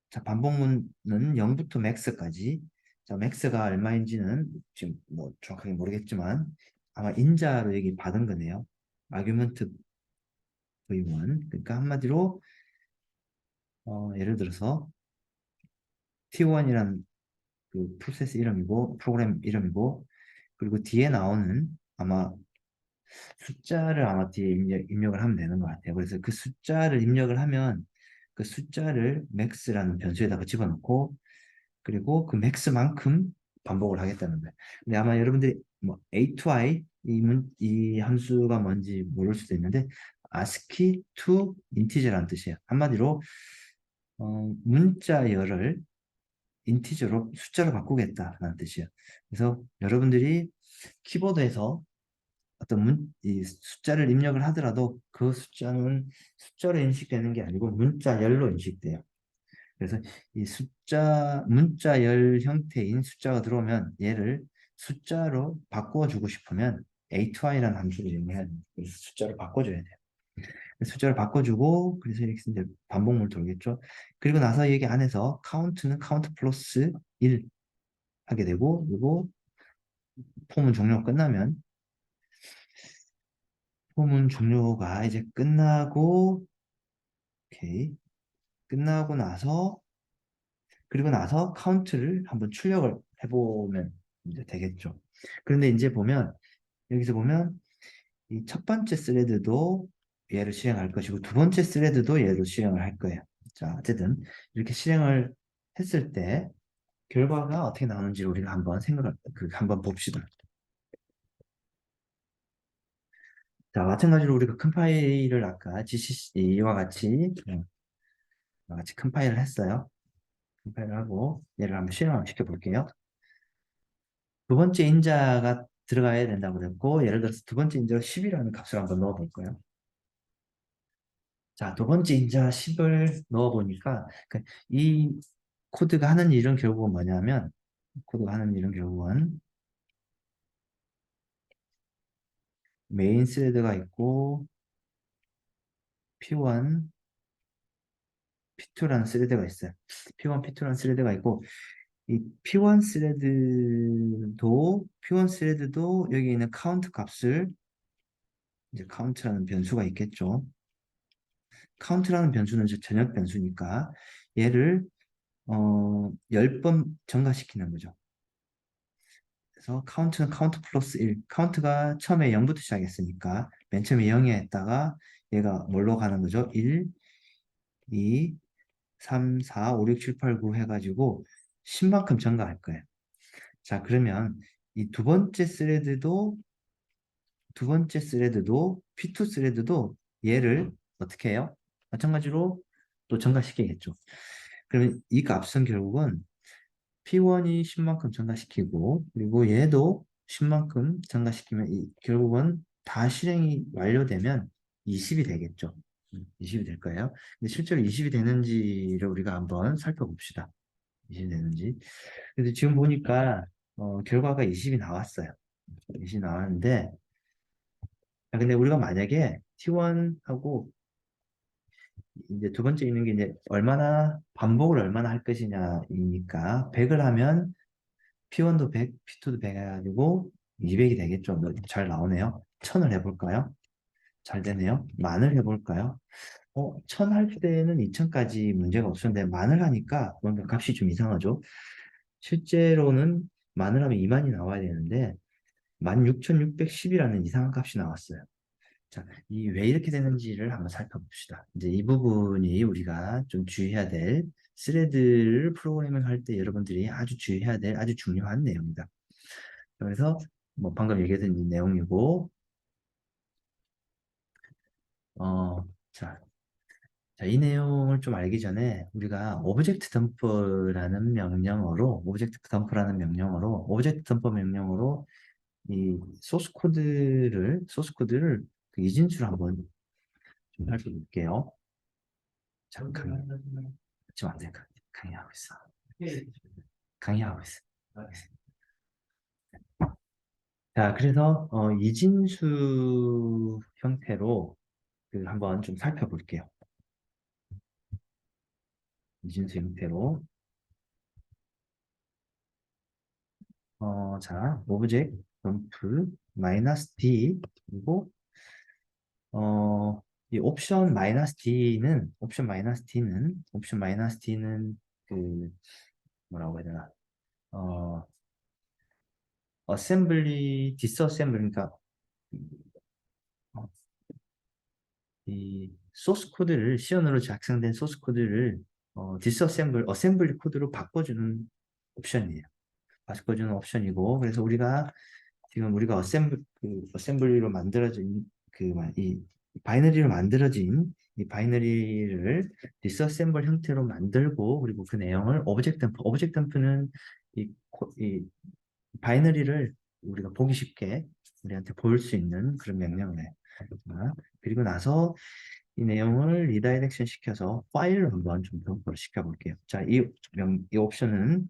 자, 반복문은 0부터 맥스까지. 자, 맥스가 얼마인지는 지금 뭐 정확하게 모르겠지만 아마 인자로 여기 받은 거네요. 아규먼트 v1. 그러니까 한마디로 예를 들어서 T1이란 그 프로세스 이름이고 프로그램 이름이고 그리고 뒤에 나오는 아마 숫자를 아마 뒤에 입력을 하면 되는 것 같아요. 그래서 그 숫자를 입력을 하면 그 숫자를 max라는 변수에다가 집어넣고 그리고 그 max만큼 반복을 하겠다는 거예요. 근데 아마 여러분들이 뭐 a to i 이 함수가 뭔지 모를 수도 있는데 ASCII to integer라는 뜻이에요. 한마디로 문자열을 인티저로 숫자로 바꾸겠다라는 뜻이에요. 그래서 여러분들이 키보드에서 어떤 이 숫자를 입력을 하더라도 그 숫자는 숫자로 인식되는 게 아니고 문자열로 인식돼요. 그래서 이 문자열 형태인 숫자가 들어오면 얘를 숫자로 바꿔주고 싶으면 a2i라는 함수를 이용해야 돼요. 그래서 숫자로 바꿔줘야 돼요. 숫자를 바꿔주고 그래서 이렇게 이제 반복문을 돌겠죠. 그리고 나서 여기 안에서 count는 count 플러스 1 하게 되고 그리고 폼은 종료가 끝나면 폼은 종료가 이제 끝나고 오케이 끝나고 나서 그리고 나서 카운트를 한번 출력을 해보면 이제 되겠죠. 그런데 이제 보면 여기서 보면 이 첫 번째 스레드도 얘를 실행할 것이고 두 번째 스레드도 얘를 실행을 할 거예요. 자 어쨌든 이렇게 실행을 했을 때 결과가 어떻게 나오는지 우리가 한번 한번 봅시다. 자, 마찬가지로 우리가 컴파일을 아까 이와 같이 컴파일을 했어요. 컴파일을 하고 얘를 한번 실행 한번 시켜볼게요. 두 번째 인자가 들어가야 된다고 그랬고 예를 들어서 두 번째 인자로 10이라는 값을 한번 넣어볼까요? 자, 두 번째 인자 10을 넣어보니까 이 코드가 하는 일은 결국은 뭐냐면 코드가 하는 일은 결국은 메인 스레드가 있고 P1, P2라는 스레드가 있어요. P1, P2라는 스레드가 있고 이 P1 스레드도 여기 있는 카운트 값을 이제 카운트라는 변수가 있겠죠. 카운트라는 변수는 이제 전역 변수니까 얘를 10번 증가시키는 거죠. 그래서 카운트는 카운트 플러스 1. 카운트가 처음에 0부터 시작했으니까 맨 처음에 0에 했다가 얘가 뭘로 가는 거죠? 1, 2, 3, 4, 5, 6, 7, 8, 9 해가지고 10만큼 증가할 거예요. 자, 그러면 이 두 번째 스레드도 P2 스레드도 얘를 어떻게 해요? 마찬가지로 또 증가시키겠죠. 그러면 이 값은 결국은 P1이 10만큼 증가시키고 그리고 얘도 10만큼 증가시키면 결국은 다 실행이 완료되면 20이 되겠죠. 20이 될 거예요. 근데 실제로 20이 되는지를 우리가 한번 살펴봅시다. 20이 되는지. 근데 지금 보니까 결과가 20이 나왔어요. 20이 나왔는데 근데 우리가 만약에 T1하고 이제 두 번째 있는 게 이제 반복을 얼마나 할 것이냐이니까 100을 하면 P1도 100, P2도 100 해가지고 200이 되겠죠. 잘 나오네요. 1000을 해볼까요? 잘 되네요. 만을 해볼까요? 1000 할 때는 2000까지 문제가 없었는데 만을 하니까 뭔가 값이 좀 이상하죠. 실제로는 만을 하면 2만이 나와야 되는데 16610이라는 이상한 값이 나왔어요. 자, 왜 이렇게 되는지를 한번 살펴봅시다. 이제 이 부분이 우리가 좀 주의해야 될 스레드를 프로그래밍 할 때 여러분들이 아주 주의해야 될 아주 중요한 내용이다. 그래서 뭐 방금 얘기했던 이 내용이고 어, 자, 이 내용을 좀 알기 전에 우리가 오브젝트 덤프 명령어로 이 소스 코드를 그 이진수를 한번 좀 살펴볼게요. 잠깐 지금 안 돼. 강의하고 있어. 강의하고 있어. 자, 그래서 이진수 형태로 그 한번 좀 살펴볼게요. 이진수 형태로 자, 오브젝트 점프 마이너스 D 그리고 어, 이 옵션 마이너스 D는 그 뭐라고 해야 되나 어, 어셈블리 디스어셈블리 그러니까 어, 이 소스 코드를 시연으로 작성된 소스 코드를 디스어셈블 어셈블리 코드로 바꿔주는 옵션이에요. 바꿔주는 옵션이고 그래서 우리가 어셈블리로 만들어진 이 바이너리로 만들어진 이 바이너리를 디스어셈블 형태로 만들고 그리고 그 내용을 오브젝트 덤프는 이 바이너리를 우리가 보기 쉽게 우리한테 보일 수 있는 그런 명령을 자, 그리고 나서 이 내용을 리다이렉션 시켜서 파일로 한번 좀 변경을 시켜볼게요. 자, 이 옵션은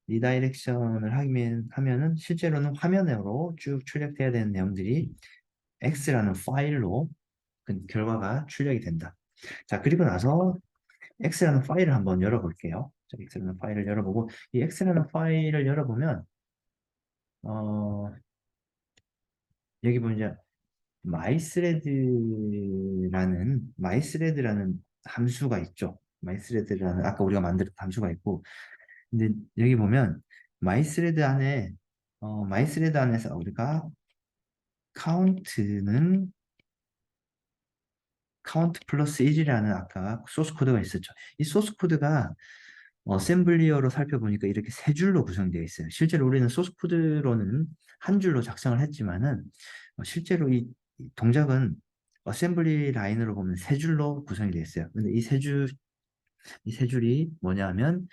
리다이렉션을 하면은 실제로는 화면으로 쭉 출력돼야 되는 내용들이 X라는 파일로 그 결과가 출력이 된다. 자, 그리고 나서 X라는 파일을 한번 열어볼게요. 자, X라는 파일을 열어보고 이 X라는 파일을 열어보면 어, 여기 보면 마이스레드라는 함수가 있죠. 마이스레드라는 아까 우리가 만들었던 함수가 있고 근데 여기 보면 마이스레드 안에서 우리가 카운트는 카운트 플러스 1이라는 아까 소스 코드가 있었죠. 이 소스 코드가 어셈블리어로 살펴보니까 이렇게 세 줄로 구성되어 있어요. 실제로 우리는 소스 코드로는 한 줄로 작성을 했지만은 실제로 이 동작은 어셈블리 라인으로 보면 세 줄로 구성이 되어 있어요. 근데 이 세 줄이 뭐냐 하면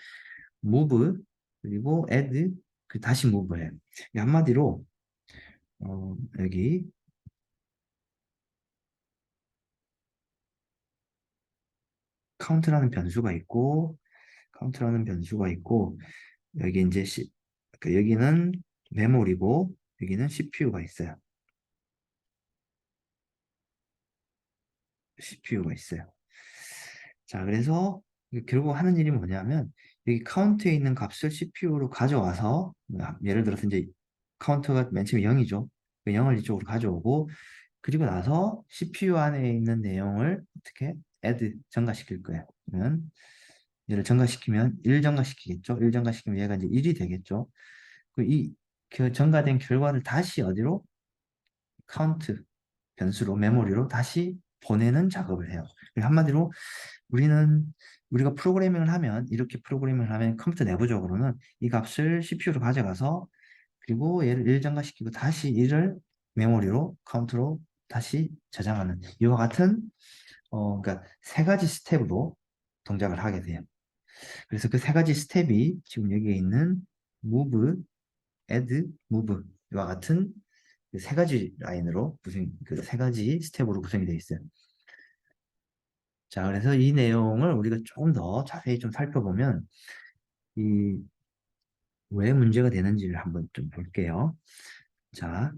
move 그리고 add 그 다시 move예요. 한마디로 여기 카운트라는 변수가 있고 카운트라는 변수가 있고 여기 이제 그러니까 여기는 메모리고 여기는 CPU가 있어요. CPU가 있어요. 자, 그래서 결국 하는 일이 뭐냐면 여기 카운트에 있는 값을 CPU로 가져와서 예를 들어서 이제 카운트가 맨 처음에 0이죠. 그 0을 이쪽으로 가져오고 그리고 나서 CPU 안에 있는 내용을 어떻게 증가시킬 거예요. 그러면 얘를 증가시키면 1 증가시키겠죠. 1 증가시키면 얘가 이제 1이 되겠죠. 그 증가된 결과를 다시 어디로 카운트 변수로 메모리로 다시 보내는 작업을 해요. 한마디로 우리는 우리가 프로그래밍을 하면 이렇게 프로그래밍을 하면 컴퓨터 내부적으로는 이 값을 CPU로 가져가서 그리고 얘를 1 증가시키고 다시 이를 메모리로 카운트로 다시 저장하는 이와 같은 그러니까 세 가지 스텝으로 동작을 하게 돼요. 그래서 그 세 가지 스텝이 지금 여기에 있는 move, add, move 이와 같은 그세 가지 라인으로 그 세 가지 스텝으로 구성이 되어 있어요. 자, 그래서 이 내용을 우리가 조금 더 자세히 좀 살펴보면 이 왜 문제가 되는지를 한번 좀 볼게요. 자,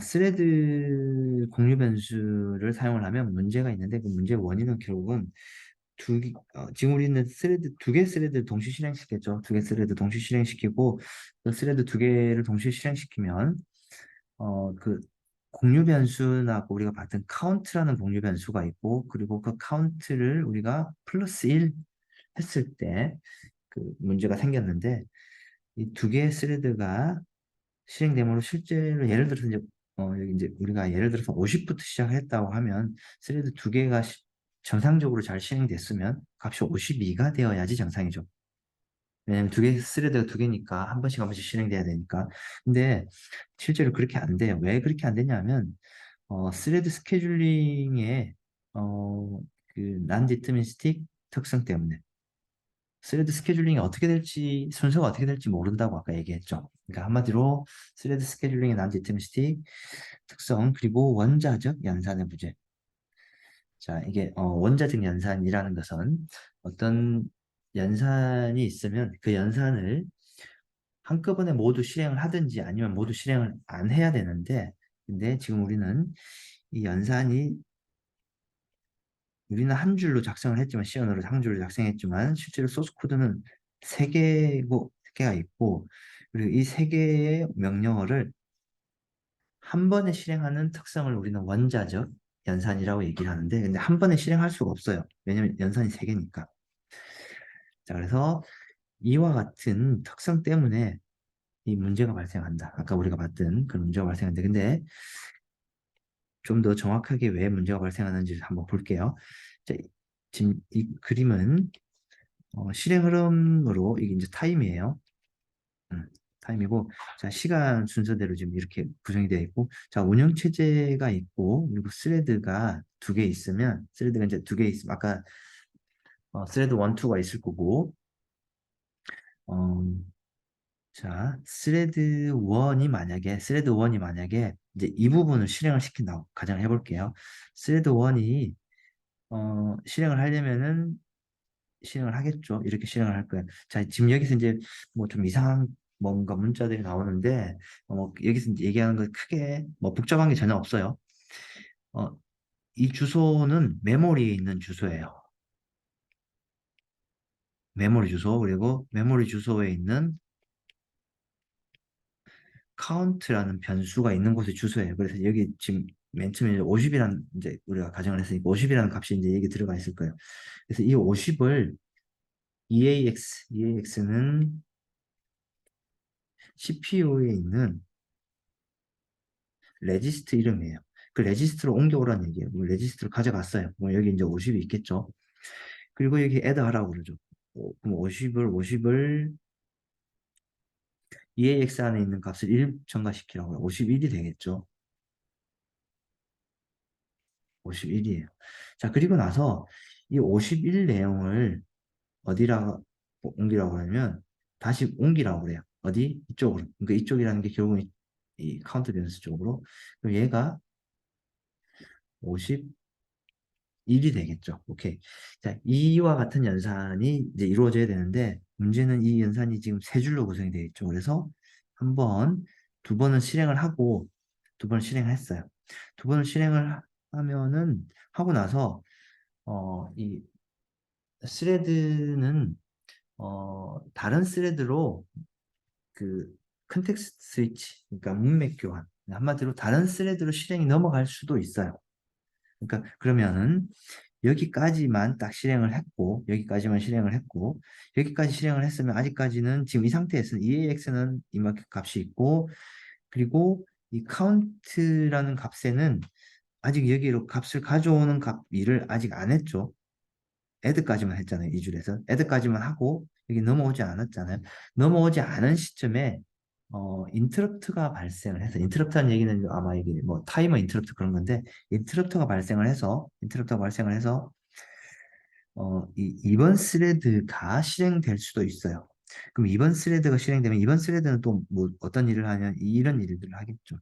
스레드 공유 변수를 사용을 하면 문제가 있는데 그 문제의 원인은 결국은 지금 우리는 두 개 스레드를 동시 실행시켰죠. 두 개 스레드 동시 실행시키고 그 스레드 두 개를 동시 실행시키면 그 공유 변수나 우리가 봤던 카운트라는 공유 변수가 있고 그리고 그 카운트를 우리가 플러스 1 했을 때 그 문제가 생겼는데 이 두 개의 스레드가 실행됨으로 실제로 예를 들어서 여기 이제 우리가 예를 들어서 50부터 시작을 했다고 하면 스레드 두 개가 정상적으로 잘 실행됐으면 값이 52가 되어야지 정상이죠. 왜냐면 스레드가 두 개니까 한 번씩 실행돼야 되니까. 근데 실제로 그렇게 안 돼요. 왜 그렇게 안 되냐면 스레드 스케줄링의 어, 그 난디터미니스틱 특성 때문에 스레드 스케줄링이 어떻게 될지 순서가 어떻게 될지 모른다고 아까 얘기했죠. 그러니까 한마디로 스레드 스케줄링의 난디터미니스틱 특성 그리고 원자적 연산의 부재. 자, 이게 원자적 연산이라는 것은 어떤 연산이 있으면 그 연산을 한꺼번에 모두 실행을 하든지 아니면 모두 실행을 안 해야 되는데, 근데 지금 이 연산이 우리는 한 줄로 작성을 했지만, C 언어로 한 줄로 작성했지만 실제로 소스 코드는 세 개가 있고, 그리고 이 세 개의 명령어를 한 번에 실행하는 특성을 우리는 원자적 연산이라고 얘기를 하는데, 근데 한 번에 실행할 수가 없어요. 왜냐면 연산이 세 개니까. 자, 그래서 이와 같은 특성 때문에 이 문제가 발생한다. 아까 우리가 봤던 그런 문제가 발생하는데, 근데 좀 더 정확하게 왜 문제가 발생하는지 한번 볼게요. 자, 지금 이 그림은 실행 흐름으로 이게 이제 타임이에요. 타임이고, 자, 시간 순서대로 지금 이렇게 구성이 되어 있고, 자, 운영 체제가 있고, 그리고 스레드가 두 개 있으면, 스레드가 이제 두 개 있으면, 아까 스레드 1, 2가 있을 거고, 어, 자, 스레드 1이 만약에 이제 이 부분을 실행을 시킨다고 가정을 해볼게요. 스레드 1이 실행을 하려면은 실행을 하겠죠. 이렇게 실행을 할 거예요. 자, 지금 여기서 이제 뭐 좀 이상한 뭔가 문자들이 나오는데, 여기서 이제 얘기하는 거 크게 뭐 복잡한 게 전혀 없어요. 어, 이 주소는 메모리에 있는 주소예요. 메모리 주소, 그리고 메모리 주소에 있는 count라는 변수가 있는 곳의 주소예요. 그래서 여기 지금 맨 처음에 50이라는 이제 우리가 가정을 했으니까 50이라는 값이 이제 여기 들어가 있을 거예요. 그래서 이 50을 EAX는 CPU에 있는 레지스트 이름이에요. 그 레지스트로 옮겨오라는 얘기예요. 뭐 레지스트를 가져갔어요. 뭐 여기 이제 50이 있겠죠. 그리고 여기 add 하라고 그러죠. 그럼 50을 EAX 안에 있는 값을 1 첨가시키라고요. 51이 되겠죠. 51이에요. 자, 그리고 나서 이 51 내용을 어디라고 옮기라고 하면 다시 옮기라고 그래요. 어디? 이쪽으로. 그러니까 이쪽이라는 게 결국은 이 카운트 변수 쪽으로. 그럼 얘가 51이 되겠죠. 오케이. 자, 이와 같은 연산이 이제 이루어져야 되는데, 문제는 이 연산이 지금 세 줄로 구성이 되어 있죠. 그래서 한 번, 두 번은 실행을 하고, 두 번을 실행했어요. 두 번을 하면은, 하고 나서, 이 스레드는, 다른 스레드로 그 컨텍스트 스위치, 그러니까 문맥 교환, 한마디로 다른 스레드로 실행이 넘어갈 수도 있어요. 그러니까 그러면은 여기까지만 딱 실행을 했고, 여기까지만 실행을 했고, 여기까지 실행을 했으면 아직까지는 지금 이 상태에서는 EAX는 이만큼 값이 있고, 그리고 이 count라는 값에는 아직 여기로 값을 가져오는 값 일을 아직 안 했죠. add까지만 했잖아요. 이 줄에서. add까지만 하고 여기 넘어오지 않았잖아요. 넘어오지 않은 시점에 인터럽트가 발생을 해서, 인터럽트라는 얘기는 아마 이게 뭐 타이머 인터럽트 그런 건데, 인터럽트가 발생을 해서 이번 스레드가 실행될 수도 있어요. 그럼 이번 스레드가 실행되면 이번 스레드는 또 뭐 어떤 일을 하면 이런 일들을 하겠죠.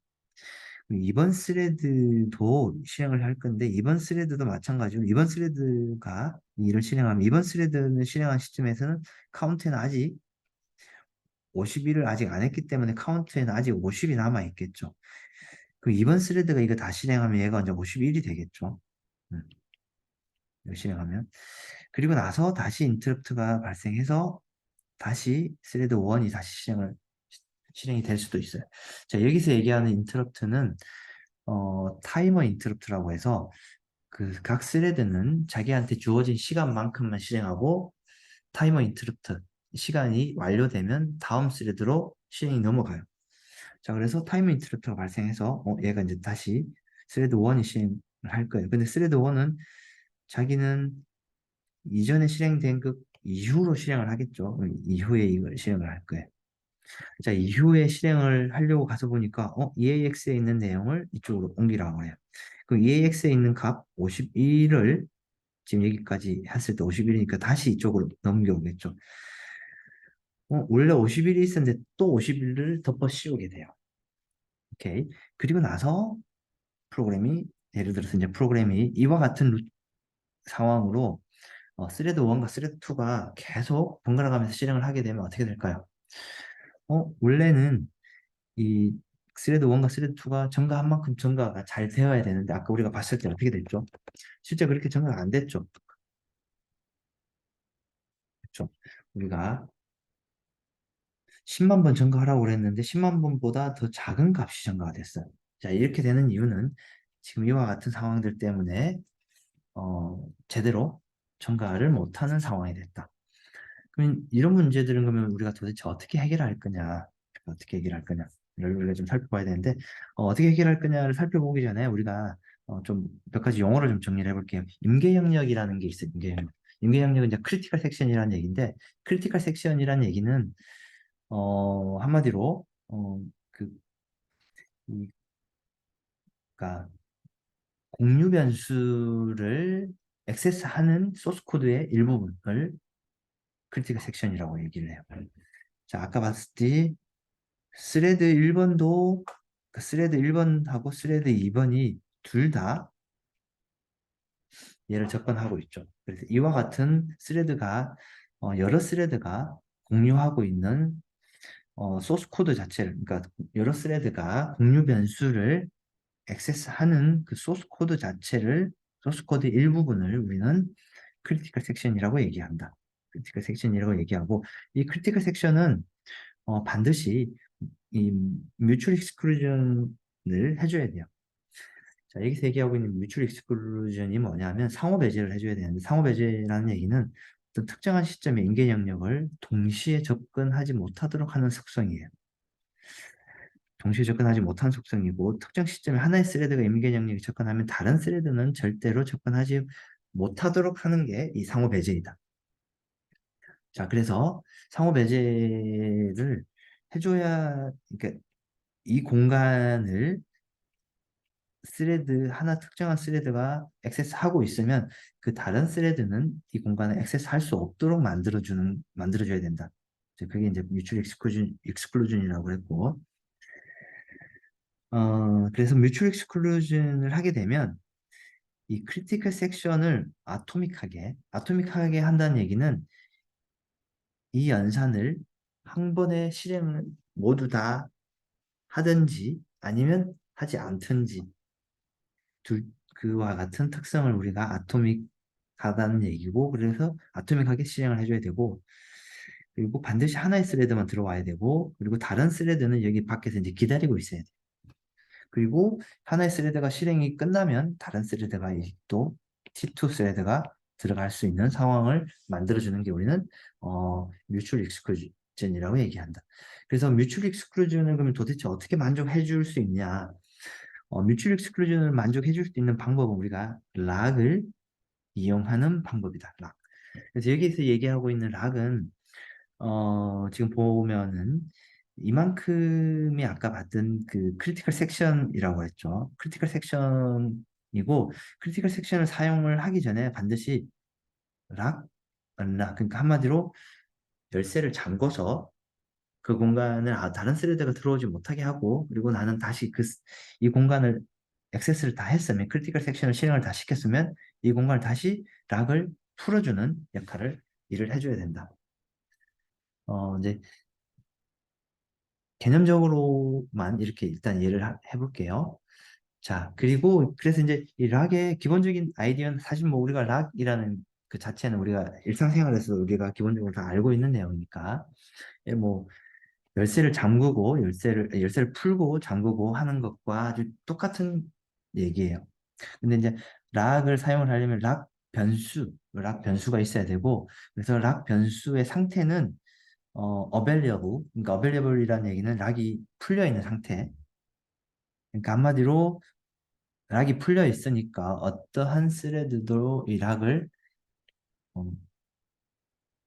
그럼 이번 스레드도 실행을 할 건데, 이번 스레드도 마찬가지로 이번 스레드가 이 일을 실행하면 이번 스레드는 실행한 시점에서는 카운트에는 아직 50일을 아직 안 했기 때문에 카운트에는 아직 50이 남아 있겠죠. 그럼 이번 스레드가 이거 다 실행하면 얘가 이제 51이 되겠죠. 음, 이거 실행하면. 그리고 나서 다시 인터럽트가 발생해서 다시 스레드 1이 다시 실행이 될 수도 있어요. 자, 여기서 얘기하는 인터럽트는 타이머 인터럽트라고 해서 그 각 스레드는 자기한테 주어진 시간만큼만 실행하고, 타이머 인터럽트 시간이 완료되면 다음 스레드로 실행이 넘어가요. 자, 그래서 타이머 인터럽트가 발생해서 얘가 이제 다시 스레드 1이 실행을 할 거예요. 근데 스레드 1은 자기는 이전에 실행된 그 이후로 실행을 하겠죠. 이후에 이걸 실행을 할 거예요. 자, 이후에 실행을 하려고 가서 보니까 EAX에 있는 내용을 이쪽으로 옮기라고 해요. 그럼 EAX에 있는 값 51을 지금 여기까지 했을 때 51이니까 다시 이쪽으로 넘겨오겠죠. 원래 51이 있었는데 또 51을 덮어 씌우게 돼요. 오케이. 그리고 나서 프로그램이, 예를 들어서 이제 프로그램이 이와 같은 상황으로 스레드 1과 스레드 2가 계속 번갈아 가면서 실행을 하게 되면 어떻게 될까요? 원래는 이 스레드 1과 스레드 2가 정가한 만큼 정가가 잘 되어야 되는데 아까 우리가 봤을 때 어떻게 됐죠? 실제 그렇게 정가가 안 됐죠. 그렇죠? 우리가 10만 번 증가하라고 그랬는데 10만 번보다 더 작은 값이 증가가 됐어요. 자, 이렇게 되는 이유는 지금 이와 같은 상황들 때문에 제대로 증가를 못하는 상황이 됐다. 그럼 이런 문제들은 그러면 우리가 도대체 어떻게 해결할 거냐? 어떻게 해결할 거냐? 를 우리가 좀 살펴봐야 되는데 떻게 해결할 거냐를 살펴보기 전에 우리가 좀 몇 가지 용어를 좀 정리를 해볼게요. 임계 영역이라는 게 있어요. 임계 영역은 이제 크리티컬 섹션이라는 얘기인데 크리티컬 섹션이라는 얘기는 한마디로 그 이, 그러니까 공유 변수를 액세스하는 소스 코드의 일부분을 크리티컬 섹션이라고 얘기를 해요. 자, 아까 봤을 스레드 1번도 스레드 1번하고 스레드 2번이 둘 다 얘를 접근하고 있죠. 그래서 이와 같은 스레드가 여러 스레드가 공유하고 있는 소스 코드 자체를 그러니까 여러 스레드가 공유 변수를 액세스하는 그 소스 코드 자체를 소스 코드 일부분을 우리는 크리티컬 섹션이라고 얘기한다. 크리티컬 섹션이라고 얘기하고 이 크리티컬 섹션은 반드시 이 뮤추얼 익스클루전을 해줘야 돼요. 자, 여기서 얘기하고 있는 뮤추얼 익스클루전이 뭐냐면 상호 배제를 해줘야 되는데 상호 배제라는 얘기는 어떤 특정한 시점에 인계 영역을 동시에 접근하지 못하도록 하는 속성이에요. 동시에 접근하지 못한 속성이고 특정 시점에 하나의 스레드가 인계 영역에 접근하면 다른 스레드는 절대로 접근하지 못하도록 하는 게 이 상호 배제이다. 자, 그래서 상호 배제를 해줘야, 그러니까 이 공간을 하나 특정한 스레드가 액세스하고 있으면 그 다른 스레드는 이 공간을 액세스할 수 없도록 만들어줘야 된다. 그게 이제 뮤추얼 익스클루전이라고 했고, 그래서 뮤추얼 익스클루전을 하게 되면 이 크리티컬 섹션을 아토믹하게 한다는 얘기는 이 연산을 한 번에 실행을 모두 다 하든지 아니면 하지 않든지 그와 같은 특성을 우리가 아토믹하다는 얘기고 그래서 아토믹하게 실행을 해줘야 되고 그리고 반드시 하나의 스레드만 들어와야 되고 그리고 다른 스레드는 여기 밖에서 이제 기다리고 있어야 돼. 그리고 하나의 스레드가 실행이 끝나면 다른 스레드가 또 T2 스레드가 들어갈 수 있는 상황을 만들어주는 게 우리는 뮤추얼 익스클루전이라고 얘기한다. 그래서 뮤추얼 익스클루전을 그러면 도대체 어떻게 만족해 줄 수 있냐? 뮤추얼 익스클루전을 만족해 줄 수 있는 방법은 우리가 락을 이용하는 방법이다. 락. 그래서 여기서 얘기하고 있는 락은 지금 보면은 이만큼이 아까 봤던 그 크리티컬 섹션이라고 했죠. 크리티컬 섹션이고 크리티컬 섹션을 사용을 하기 전에 반드시 락, 언락 그러니까 한마디로 열쇠를 잠궈서 그 공간을 다른 스레드가 들어오지 못하게 하고 그리고 나는 다시 이 공간을 액세스를 다 했으면 크리티컬 섹션을 실행을 다 시켰으면 이 공간을 다시 락을 풀어주는 일을 해줘야 된다. 이제 개념적으로만 이렇게 일단 해볼게요. 자, 그리고 그래서 이제 이 락의 기본적인 아이디어는 사실 뭐 우리가 락이라는 그 자체는 우리가 일상생활에서 우리가 기본적으로 다 알고 있는 내용이니까 뭐 열쇠를 풀고 잠그고 하는 것과 아주 똑같은 얘기예요. 근데 이제 락을 사용을 하려면 락 변수가 있어야 되고, 그래서 락 변수의 상태는 그러니까 available이라는 얘기는 락이 풀려 있는 상태. 그러니까 한마디로 락이 풀려 있으니까 어떠한 스레드도 이 락을 어,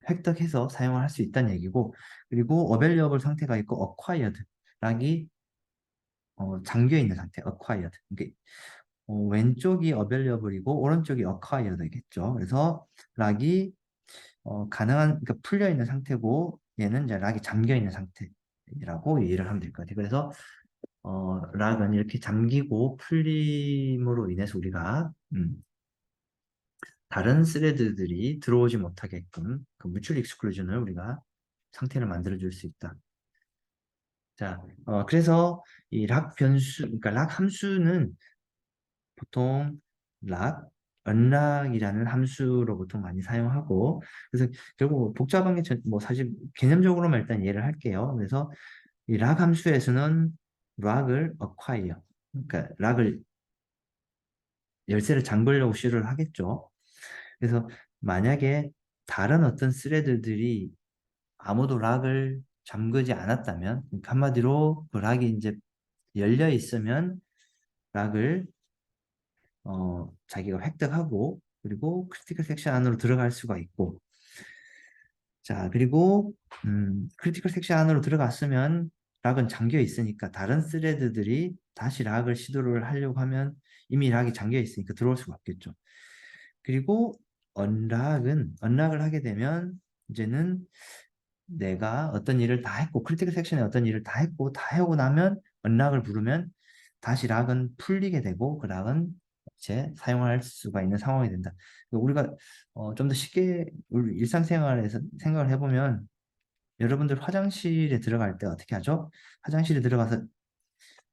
획득해서 사용을 할 수 있다는 얘기고, 그리고 available 상태가 있고 acquired 락이 잠겨 있는 상태, acquired. 그러니까 왼쪽이 available이고 오른쪽이 acquired겠죠. 그래서 락이 그러니까 풀려 있는 상태고 얘는 이제 락이 잠겨 있는 상태라고 이해를 하면 될 것 같아요. 그래서 락은 이렇게 잠기고 풀림으로 인해서 우리가 다른 스레드들이 들어오지 못하게끔 그 뮤추얼 익스클루전을 우리가 상태를 만들어 줄 수 있다. 자, 그래서 이 락 변수, 그러니까 락 함수는 보통 락, unlock이라는 함수로 보통 많이 사용하고, 그래서 결국 복잡한 게 뭐 사실 개념적으로만 일단 이해를 할게요. 그래서 이 락 함수에서는 락을 acquire, 그러니까 락을 열쇠를 잠그려고 시도를 하겠죠. 그래서 만약에 다른 어떤 스레드들이 아무도 락을 잠그지 않았다면, 그러니까 한마디로 그 락이 이제 열려 있으면 락을 자기가 획득하고 그리고 크리티컬 섹션 안으로 들어갈 수가 있고, 자 그리고 크리티컬 섹션 안으로 들어갔으면 락은 잠겨 있으니까 다른 스레드들이 다시 락을 시도를 하려고 하면 이미 락이 잠겨 있으니까 들어올 수가 없겠죠. 그리고 언락을 하게 되면 이제는 내가 어떤 일을 다 했고 크리티컬 섹션에 어떤 일을 다 했고 다 하고 나면 언락을 부르면 다시 락은 풀리게 되고 그 락은 이제 사용할 수가 있는 상황이 된다. 우리가 좀 더 쉽게 우리 일상생활에서 생각을 해보면 여러분들 화장실에 들어갈 때 어떻게 하죠? 화장실에 들어가서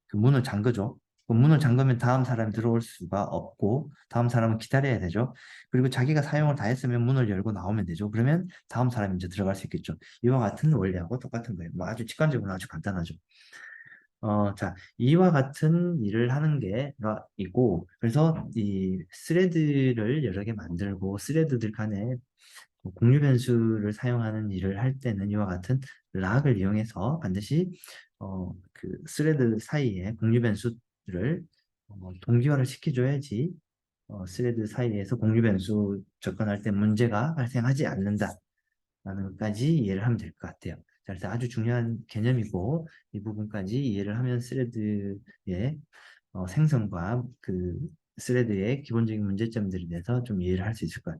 그 문을 잠그죠. 그 문을 잠그면 다음 사람이 들어올 수가 없고 다음 사람은 기다려야 되죠. 그리고 자기가 사용을 다 했으면 문을 열고 나오면 되죠. 그러면 다음 사람이 이제 들어갈 수 있겠죠. 이와 같은 원리하고 똑같은 거예요. 뭐 아주 직관적으로 아주 간단하죠. 자, 이와 같은 일을 하는 게 이고 그래서 이 스레드를 여러 개 만들고 스레드들 간에 공유 변수를 사용하는 일을 할 때는 이와 같은 락을 이용해서 반드시 그 스레드 사이에 공유 변수를 동기화를 시켜줘야지 스레드 사이에서 공유 변수 접근할 때 문제가 발생하지 않는다라는 것까지 이해를 하면 될 것 같아요. 자, 그래서 아주 중요한 개념이고 이 부분까지 이해를 하면 스레드의 생성과 그 스레드의 기본적인 문제점들에 대해서 좀 이해를 할 수 있을 것 같아요.